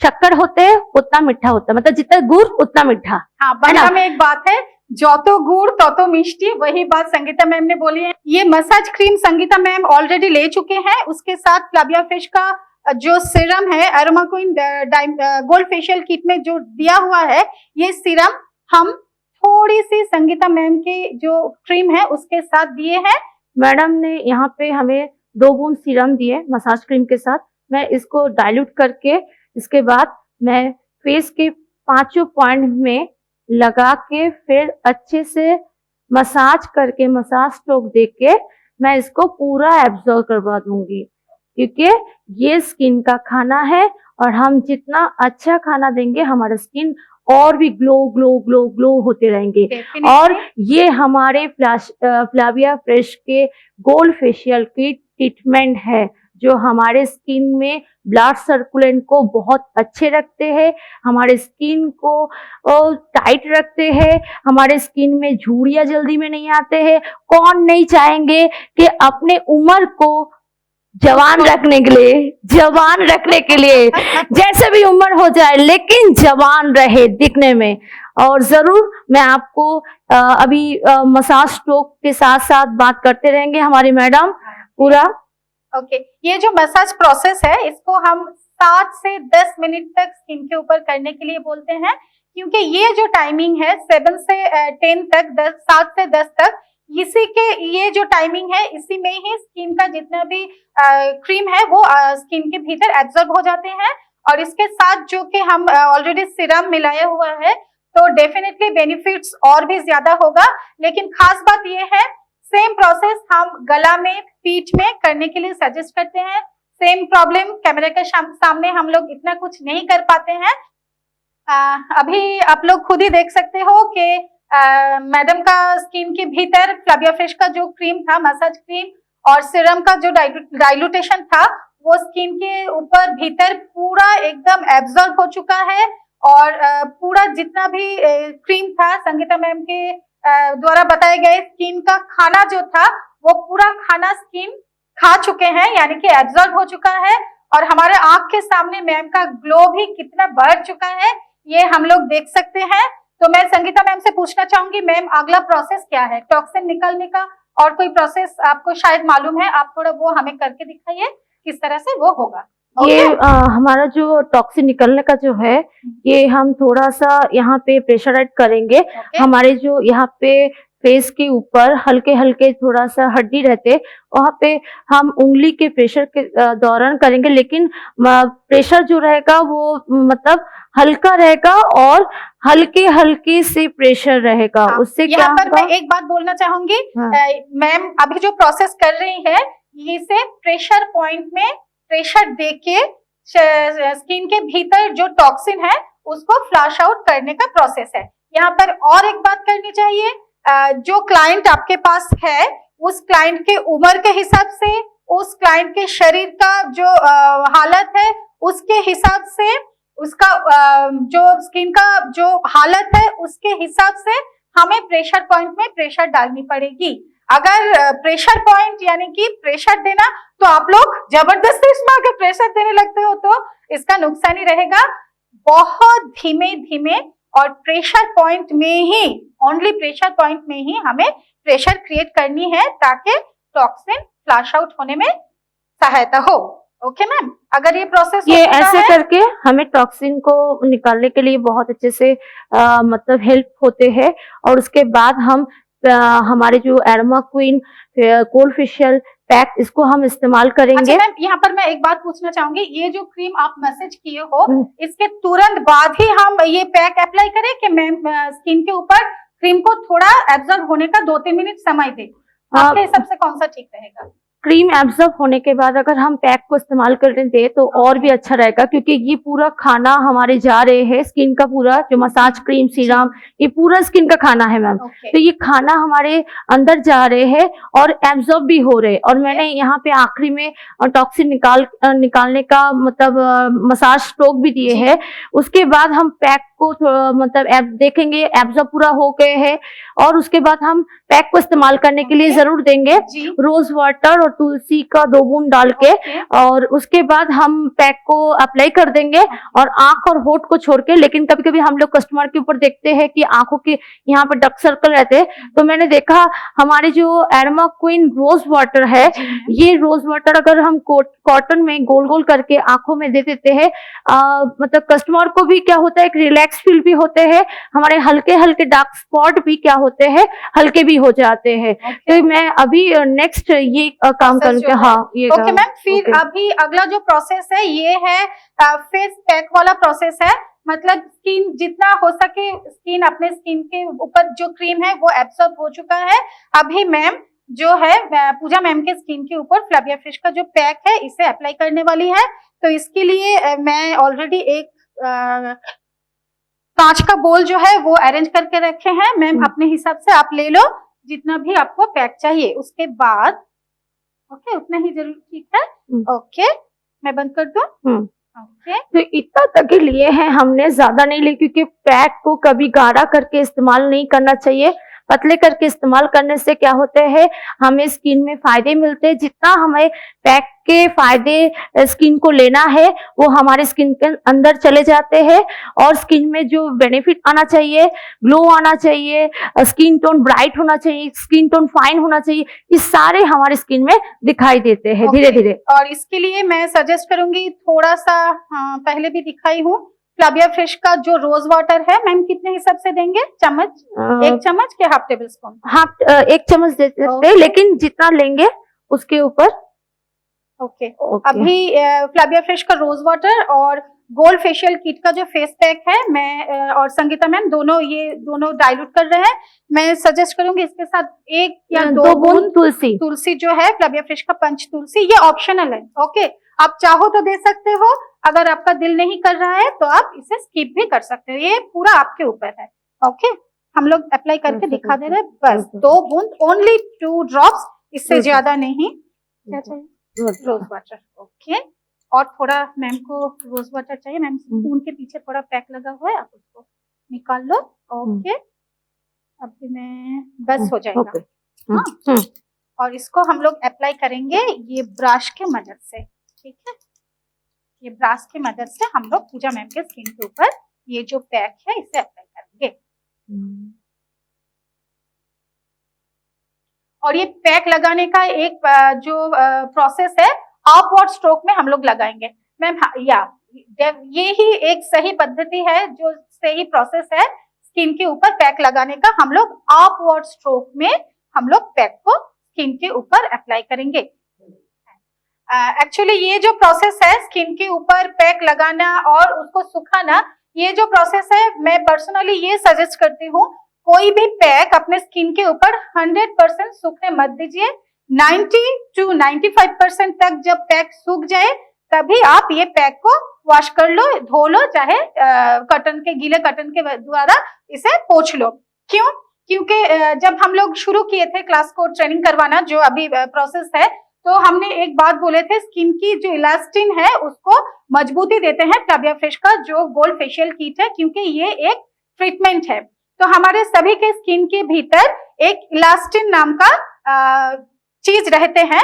शक्कर होते हैं उतना मीठा होता है, मतलब जितना गुड़ उतना मीठा। हाँ, बंगला में एक बात है, जो तो गुड़ तो मिष्टी, वही बात संगीता मैम ने बोली है। ये massage cream Sangeeta ma'am already ले चुके हैं, उसके साथ फ्लाविया फ्रेश का जो सीरम है aroma queen gold facial kit में जो दिया हुआ है, ये सीरम हम थोड़ी सी संगीता मैम की जो क्रीम है उसके साथ दिए हैं। मैडम ने यहाँ पे हमें 2 बूंद सीरम दिए मसाज क्रीम के साथ। मैं इसको डाइल्यूट करके इसके बाद मैं फेस के 5 पॉइंट में लगा के फिर अच्छे से मसाज करके मसाज स्ट्रोक देके मैं इसको पूरा एब्जॉर्ब करवा दूंगी, क्योंकि ये स्किन का खाना है और हम जितना अच्छा खाना देंगे हमारा स्किन और भी ग्लो ग्लो ग्लो ग्लो होते रहेंगे। और ये हमारे फ्लाविया फ्रेश के गोल्ड फेशियल की ट्रीटमेंट है जो हमारे स्किन में ब्लड सर्कुलेशन को बहुत अच्छे रखते हैं, हमारे स्किन को टाइट रखते हैं, हमारे स्किन में झुर्रियां जल्दी में नहीं आते हैं। कौन नहीं चाहेंगे कि अपने उम्र को जवान रखने के लिए जैसे भी उम्र हो जाए लेकिन जवान रहे दिखने में। और जरूर मैं आपको अभी मसाज स्ट्रोक के साथ साथ बात करते रहेंगे हमारी मैडम पूरा। ओके, ये जो मसाज प्रोसेस है इसको हम 7 से 10 मिनट तक स्किन के ऊपर करने के लिए बोलते हैं, क्योंकि ये जो टाइमिंग है 7 से 10 तक 7 से 10 तक, इसी के ये जो टाइमिंग है इसी में ही स्किन का जितना भी क्रीम है वो स्किन के भीतर एब्जॉर्ब हो जाते हैं। और इसके साथ जो कि हम ऑलरेडी सीरम मिलाया हुआ है तो डेफिनेटली बेनिफिट्स और भी ज्यादा होगा। लेकिन खास बात ये है, सेम प्रोसेस हम गला में पीठ में करने के लिए सजेस्ट करते हैं। सेम प्रॉब्लम, कैमरे के सामने हम लोग इतना कुछ नहीं कर पाते हैं। अभी आप लोग खुद ही देख सकते हो कि मैडम का स्किन के भीतर फ्लाविया फ्रेश का जो क्रीम था, मसाज क्रीम और सीरम का जो डाइल्यूटेशन था वो स्किन के ऊपर भीतर पूरा एकदम एब्जॉर्ब हो चुका है। और पूरा जितना भी क्रीम था संगीता मैम के द्वारा बताए गए स्किन का खाना जो था वो पूरा खाना स्किन खा चुके हैं, यानी कि एब्जॉर्ब हो चुका है। और हमारे आंख के सामने मैम का ग्लो भी कितना बढ़ चुका है ये हम लोग देख सकते हैं। तो मैं संगीता मैम से पूछना चाहूंगी, मैम अगला प्रोसेस क्या है टॉक्सिन निकलने का? और कोई प्रोसेस आपको शायद मालूम है, आप थोड़ा वो हमें करके दिखाइए किस तरह से वो होगा। ये हमारा जो टॉक्सिन निकलने का जो है ये हम थोड़ा सा यहाँ पे प्रेशराइज करेंगे। हमारे जो यहाँ पे फेस के ऊपर हल्के हल्के थोड़ा सा हड्डी रहते वहां पे हम उंगली के प्रेशर के दौरान करेंगे, लेकिन प्रेशर जो रहेगा वो मतलब हल्का रहेगा और हल्के हल्के से प्रेशर रहेगा। उससे क्या पर मैं एक बात बोलना चाहूंगी, मैम अभी जो प्रोसेस कर रही है इसे प्रेशर पॉइंट में प्रेशर देके स्किन के भीतर जो टॉक्सिन है उसको फ्लश आउट करने का प्रोसेस है। यहाँ पर और एक बात करनी चाहिए, जो क्लाइंट आपके पास है उस क्लाइंट के उम्र के हिसाब से, उस क्लाइंट के शरीर का जो हालत है उसके हिसाब से, उसका जो स्किन का जो हालत है उसके हिसाब से हमें प्रेशर पॉइंट में प्रेशर डालनी पड़ेगी। अगर प्रेशर पॉइंट यानी कि प्रेशर देना तो आप लोग जबरदस्ती इसमें अगर प्रेशर देने लगते हो तो इसका नुकसान ही रहेगा। बहुत धीमे धीमे और प्रेशर पॉइंट में ही, ओनली प्रेशर पॉइंट में ही हमें प्रेशर क्रिएट करनी है ताकि टॉक्सिन फ्लश आउट होने में सहायता हो। ओके मैम, अगर ये प्रोसेस ये ऐसे करके हमें टॉक्सिन को निकालने के लिए बहुत अच्छे से मतलब हेल्प होते हैं। और उसके बाद हम हमारे जो aroma queen gold facial pack इसको हम इस्तेमाल करेंगे। अच्छा मैम, यहाँ पर मैं एक बात पूछना चाहूंगी, ये जो क्रीम आप मैसेज किए हो इसके तुरंत बाद ही हम ये पैक अप्लाई करें कि मैम स्किन के ऊपर क्रीम को थोड़ा एब्जॉर्ब होने का 2-3 मिनट समय दे? आपके हिसाब से कौन सा ठीक रहेगा? क्रीम एब्जॉर्ब होने के बाद अगर हम पैक को इस्तेमाल करने दें तो और भी अच्छा रहेगा, क्योंकि ये पूरा खाना हमारे जा रहे हैं, स्किन का पूरा जो मसाज क्रीम सीरम ये पूरा स्किन का खाना है मैम। ओके तो ये खाना हमारे अंदर जा रहे हैं और एब्जॉर्ब भी हो रहे हैं। और मैंने यहाँ पे आखिरी में टॉक्सिन निकालने का मतलब मसाज स्ट्रोक भी दिए जी। हैं। उसके बाद हम पैक को मतलब देखेंगे एब्जॉर्ब पूरा हो गए हैं, और उसके बाद हम पैक को इस्तेमाल करने के लिए ओके। जरूर देंगे जी रोज वाटर और तुलसी का 2 बूंद डाल के। ओके और उसके बाद हम पैक को अप्लाई कर देंगे और आंख और होठ को छोड़ के। लेकिन कभी कभी हम लोग कस्टमर के ऊपर देखते हैं कि आंखों के यहाँ पे डार्क सर्कल रहते हैं, तो मैंने देखा हमारे जो एरोमा क्वीन रोज वाटर है, जी मैम। ये रोज वाटर अगर हम कॉटन में गोल गोल करके आंखों में दे देते हैं, मतलब कस्टमर को भी क्या होता है, एक रिलैक्स फील भी होते हैं, हमारे हल्के हल्के डार्क स्पॉट भी क्या होते हैं, हल्के भी हो जाते हैं। ओके तो मैं अभी नेक्स्ट ये काम Process करूँगी। जो है। हाँ ये ओके मैम, फिर ओके। अभी अगला जो प्रोसेस है ये है फेस पैक वाला प्रोसेस है। मतलब स्किन जितना हो सके स्किन अपने स्किन के ऊपर जो क्रीम है वो एब्सॉर्ब हो चुका है। अभी मैम जो है पूजा मैम के स्किन के ऊपर फ्लाविया फ्रेश का जो पैक है इसे अप्लाई करने वाली है। तो इसके लिए मैं ऑलरेडी एक कांच का बोल जो है वो अरेंज करके रखे हैं। मैम अपने हिसाब से आप ले लो जितना भी आपको पैक चाहिए। उसके बाद ओके उतना ही जरूर, ठीक है। ओके मैं बंद कर दूं। ओके तो इतना तक ही लिए हैं हमने, ज्यादा नहीं लिए, क्योंकि पैक को कभी गाढ़ा करके इस्तेमाल नहीं करना चाहिए। पतले करके इस्तेमाल करने से क्या होते हैं, हमें स्किन में फायदे मिलते हैं। जितना हमें पैक के फायदे स्किन को लेना है वो हमारे स्किन के अंदर चले जाते हैं, और स्किन में जो बेनिफिट आना चाहिए, ग्लो आना चाहिए, स्किन टोन ब्राइट होना चाहिए, स्किन टोन फाइन होना चाहिए, ये सारे हमारे स्किन में दिखाई देते हैं धीरे धीरे। और इसके लिए मैं सजेस्ट करूंगी थोड़ा सा, पहले भी दिखाई हूँ, फ्लाविया फ्रेश का जो रोज वाटर है मैम कितने हिसाब से देंगे? चम्मच, 1 चम्मच के हाफ टेबल स्पून? हाफ 1 चम्मच दे सकते हैं, लेकिन जितना लेंगे उसके ऊपर। ओके अभी फ्लाविया फ्रेश का रोज वाटर और गोल्ड फेशियल किट का जो फेस पैक है मैं और संगीता मैम दोनों डाइल्यूट कर रहे हैं। मैं सजेस्ट करूंगी इसके साथ 1 या 2 बूंद तुलसी जो है फ्लाविया फ्रेश का पंच तुलसी, ये ऑप्शनल है। ओके आप चाहो तो दे सकते हो, अगर आपका दिल नहीं कर रहा है तो आप इसे स्किप भी कर सकते हो, ये पूरा आपके ऊपर है। ओके हम लोग अप्लाई करके दिखा दे रहे हैं, बस 2 बूंद, ओनली 2 ड्रॉप्स, इससे ज्यादा नहीं। क्या चाहिए? रोज वाटर। ओके और थोड़ा मैम को रोज वाटर चाहिए। मैम स्पून के पीछे थोड़ा पैक लगा हुआ है, आप उसको निकाल लो। ओके अभी मैं बस हो जाएगा। हाँ और इसको हम लोग अप्लाई करेंगे ये ब्रश के मदद से, ठीक है। ये ब्रश की मदद से हम लोग पूजा मैम के स्किन के ऊपर ये जो पैक है इसे अप्लाई करेंगे। और ये पैक लगाने का एक जो प्रोसेस है अपवर्ड स्ट्रोक में हम लोग लगाएंगे मैम। ये ही एक सही पद्धति है, जो सही प्रोसेस है स्किन के ऊपर पैक लगाने का। हम लोग अपवर्ड स्ट्रोक में हम लोग पैक को स्किन के ऊपर अप्लाई करेंगे। एक्चुअली ये जो प्रोसेस है स्किन के ऊपर पैक लगाना और उसको सुखाना, ये जो प्रोसेस है मैं पर्सनली ये सजेस्ट करती हूँ, कोई भी पैक अपने स्किन के ऊपर 100% सूखने मत दीजिए। 90 to 95% तक जब पैक सूख जाए तभी आप ये पैक को वॉश कर लो, धो लो, चाहे गीले कॉटन के द्वारा इसे पोंछ लो। क्यों? क्योंकि जब हम लोग शुरू किए थे क्लास को ट्रेनिंग करवाना, जो अभी प्रोसेस है, तो हमने एक बात बोले थे, स्किन की जो इलास्टिन है उसको मजबूती देते हैं फ्लाविया फ्रेश का जो गोल्ड फेशियल किट है, क्योंकि ये एक ट्रीटमेंट है। तो हमारे सभी के स्किन के भीतर एक इलास्टिन नाम का चीज रहते हैं।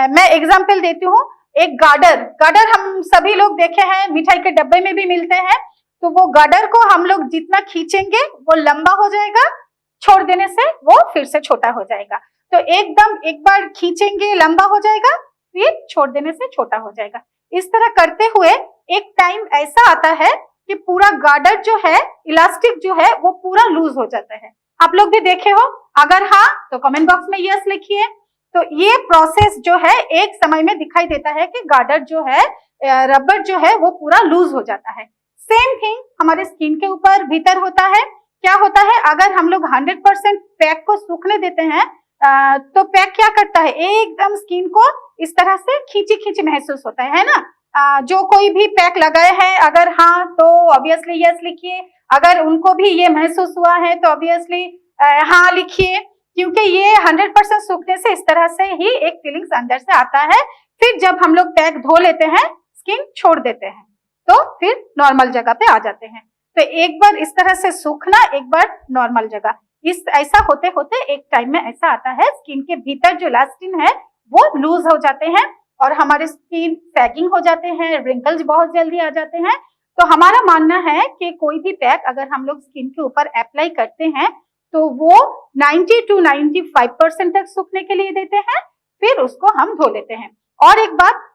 मैं एग्जांपल देती हूँ, एक गार्डर हम सभी लोग देखे हैं, मिठाई के डब्बे में भी मिलते हैं। तो वो गार्डर को हम लोग जितना खींचेंगे वो लंबा हो जाएगा, छोड़ देने से वो फिर से छोटा हो जाएगा। तो एकदम एक बार खींचेंगे लंबा हो जाएगा, फिर छोड़ देने से छोटा हो जाएगा। इस तरह करते हुए एक टाइम ऐसा आता है कि पूरा गार्डर जो है, इलास्टिक जो है, वो पूरा लूज हो जाता है। आप लोग भी देखे हो? अगर हाँ तो कमेंट बॉक्स में यस लिखिए। तो ये प्रोसेस जो है एक समय में दिखाई देता है कि गार्डर जो है, रबर जो है, वो पूरा लूज हो जाता है। सेम थिंग हमारे स्किन के ऊपर भीतर होता है। क्या होता है, अगर हम लोग 100% पैक को सूखने देते हैं तो पैक क्या करता है, एकदम स्किन को इस तरह से खींची खींची महसूस होता है ना। जो कोई भी पैक लगाए हैं, अगर हाँ तो ऑब्वियसली यस लिखिए, अगर उनको भी ये महसूस हुआ है तो ऑब्वियसली हाँ लिखिए, क्योंकि ये 100% सूखने से इस तरह से ही एक फीलिंग्स अंदर से आता है। फिर जब हम लोग पैक धो लेते हैं, स्किन छोड़ देते हैं, तो फिर नॉर्मल जगह पे आ जाते हैं। तो एक बार इस तरह से सूखना, एक बार नॉर्मल जगह, इस ऐसा होते होते एक टाइम में ऐसा आता है स्किन के भीतर जो इलास्टिन है वो लूज हो जाते हैं और हमारे स्किन सैगिंग हो जाते हैं, रिंकल्स बहुत जल्दी आ जाते हैं। तो हमारा मानना है कि कोई भी पैक अगर हम लोग स्किन के ऊपर अप्लाई करते हैं तो वो 90 to 95% तक सूखने के लिए देते हैं, फिर उसको हम धो लेते हैं। और एक बात,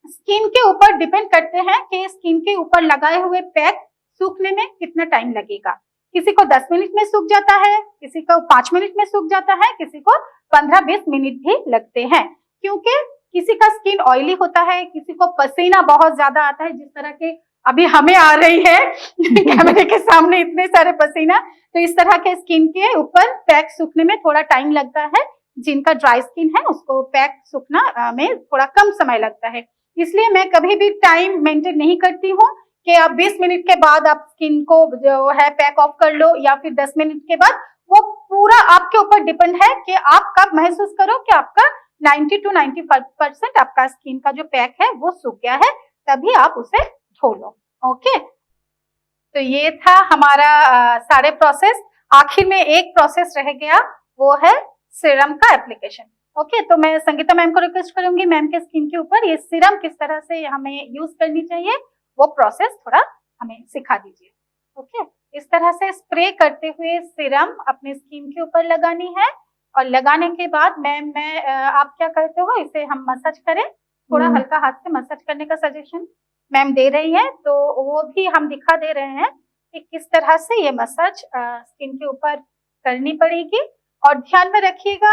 स्किन के ऊपर डिपेंड करते हैं कि स्किन के ऊपर लगाए हुए पैक सूखने में कितना टाइम लगेगा। किसी को 10 मिनट में सूख जाता है, किसी को 5 मिनट में सूख जाता है, किसी को 15-20 मिनट भी लगते हैं, क्योंकि किसी का स्किन ऑयली होता है, किसी को पसीना बहुत ज्यादा आता है, जिस तरह के अभी हमें आ रही है कैमरे के सामने इतने सारे पसीना। तो इस तरह के स्किन के ऊपर पैक सूखने में थोड़ा टाइम लगता है। जिनका ड्राई स्किन है उसको पैक सूखना में थोड़ा कम समय लगता है। इसलिए मैं कभी भी टाइम मेंटेन नहीं करती हूँ कि आप 20 मिनट के बाद आप स्किन को जो है पैक ऑफ कर लो या फिर 10 मिनट के बाद। वो पूरा आपके ऊपर डिपेंड है कि आप कब महसूस करो कि आपका 90 to 95% आपका स्किन का जो पैक है वो सूख गया है, तभी आप उसे धो लो। ओके, तो ये था हमारा सारे प्रोसेस। आखिर में एक प्रोसेस रह गया, वो है सीरम का एप्लीकेशन। ओके, तो मैं संगीता मैम को रिक्वेस्ट करूंगी, मैम के स्किन के ऊपर ये सीरम किस तरह से हमें यूज करनी चाहिए वो प्रोसेस थोड़ा हमें सिखा दीजिए। ओके, इस तरह से स्प्रे करते हुए सीरम अपने स्किन के ऊपर लगानी है और लगाने के बाद मैम आप क्या करते हो, इसे हम मसाज करें, थोड़ा हल्का हाथ से मसाज करने का सजेशन मैम दे रही है, तो वो भी हम दिखा दे रहे हैं कि किस तरह से ये मसाज स्किन के ऊपर करनी पड़ेगी। और ध्यान में रखिएगा,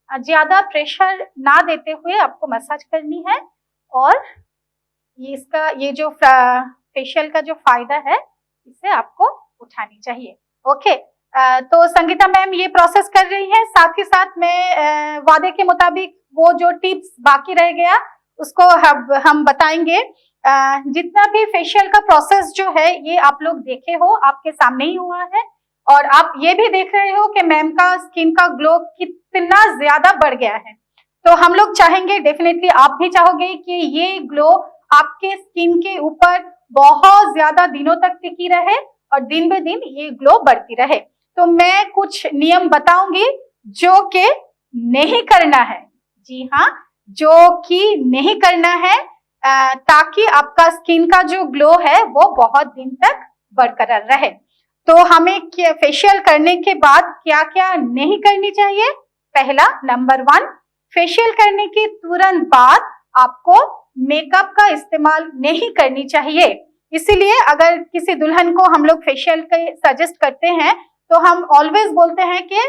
ज्यादा प्रेशर ना देते हुए आपको मसाज करनी है और ये जो फेशियल का जो फायदा है इसे आपको उठानी चाहिए। ओके, तो संगीता मैम ये प्रोसेस कर रही है, साथ ही साथ मैं वादे के मुताबिक वो जो टिप्स बाकी रह गया उसको हम बताएंगे। जितना भी फेशियल का प्रोसेस जो है ये आप लोग देखे हो, आपके सामने ही हुआ है और आप ये भी देख रहे हो कि मैम का स्किन का ग्लो कितना ज्यादा बढ़ गया है। तो हम लोग चाहेंगे, डेफिनेटली आप भी चाहोगे कि ये ग्लो आपके स्किन के ऊपर बहुत ज्यादा दिनों तक टिकी रहे और दिन ब दिन ये ग्लो बढ़ती रहे। तो मैं कुछ नियम बताऊंगी जो कि नहीं करना है, जी हाँ, जो कि नहीं करना है, ताकि आपका स्किन का जो ग्लो है वो बहुत दिन तक बरकरार रहे। तो हमें फेशियल करने के बाद क्या क्या नहीं करनी चाहिए। पहला, नंबर 1, फेशियल करने के तुरंत बाद आपको मेकअप का इस्तेमाल नहीं करनी चाहिए। इसीलिए अगर किसी दुल्हन को हम लोग फेशियल के सजेस्ट करते हैं तो हम ऑलवेज बोलते हैं कि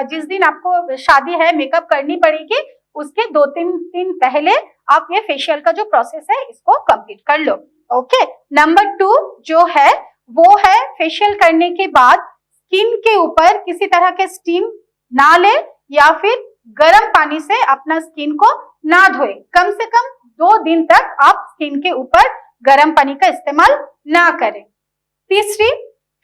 जिस दिन आपको शादी है मेकअप करनी पड़ेगी, उसके 2-3 दिन पहले आप ये फेशियल का जो प्रोसेस है इसको कंप्लीट कर लो। ओके, नंबर 2 जो है वो है फेशियल करने के बाद स्किन के ऊपर किसी तरह के स्टीम ना ले या फिर गर्म पानी से अपना स्किन को ना धोए। कम से कम 2 दिन तक आप स्किन के ऊपर गर्म पानी का इस्तेमाल ना करें। तीसरी,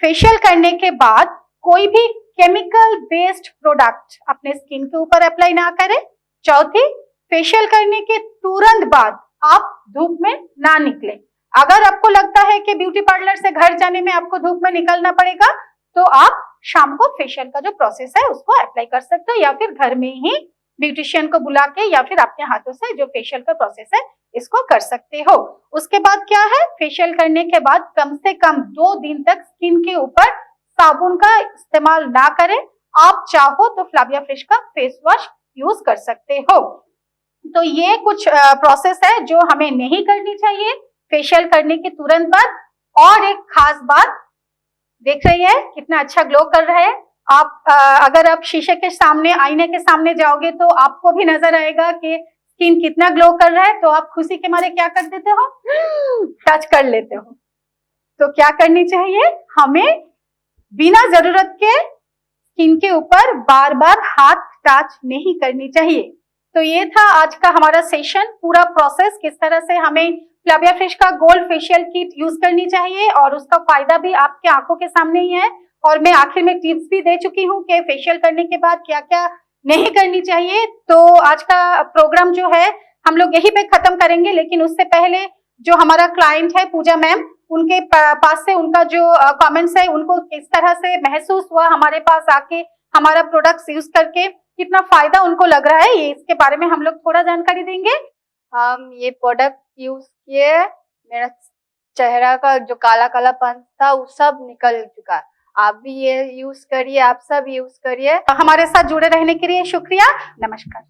फेशियल करने के बाद कोई भी केमिकल बेस्ड प्रोडक्ट अपने स्किन के ऊपर अप्लाई ना करें। चौथी, फेशियल करने के तुरंत बाद आप धूप में ना निकले। अगर आपको लगता है कि ब्यूटी पार्लर से घर जाने में आपको धूप में निकलना पड़ेगा तो आप शाम को फेशियल का जो प्रोसेस है उसको अप्लाई कर सकते हो या फिर घर में ही ब्यूटिशियन को बुला के या फिर अपने हाथों से जो फेशियल का प्रोसेस है इसको कर सकते हो। उसके बाद क्या है, फेशियल करने के बाद कम से कम 2 दिन तक स्किन के ऊपर साबुन का इस्तेमाल ना करें। आप चाहो तो फ्लाविया फ्रेश का फेस वॉश यूज कर सकते हो। तो ये कुछ प्रोसेस है जो हमें नहीं करनी चाहिए फेशियल करने के तुरंत बाद। और एक खास बात, देख रही है कितना अच्छा ग्लो कर रहा है। आप अगर आप शीशे के सामने, आईने के सामने जाओगे तो आपको भी नजर आएगा कि स्किन कितना ग्लो कर रहा है, तो आप खुशी के मारे क्या कर देते हो, टच कर लेते हो। तो क्या करनी चाहिए, हमें बिना जरूरत के स्किन के ऊपर बार बार हाथ टच नहीं करनी चाहिए। तो ये था आज का हमारा सेशन, पूरा प्रोसेस किस तरह से हमें फ्लाविया फ्रेश का गोल्ड फेशियल किट यूज करनी चाहिए और उसका फायदा भी आपके आंखों के सामने ही है। और मैं आखिर में टिप्स भी दे चुकी हूँ कि फेशियल करने के बाद क्या क्या नहीं करनी चाहिए। तो आज का प्रोग्राम जो है हम लोग यहीं पे खत्म करेंगे, लेकिन उससे पहले जो हमारा क्लाइंट है पूजा मैम, उनके पास से उनका जो कमेंट्स है, उनको किस तरह से महसूस हुआ हमारे पास आके हमारा प्रोडक्ट्स यूज करके, कितना फायदा उनको लग रहा है, ये इसके बारे में हम लोग थोड़ा जानकारी देंगे। हम ये प्रोडक्ट यूज किए, मेरा चेहरा का जो काला कालापन था वो सब निकल चुका है। आप भी ये यूज करिए, आप सब यूज करिए। हमारे साथ जुड़े रहने के लिए शुक्रिया, नमस्कार।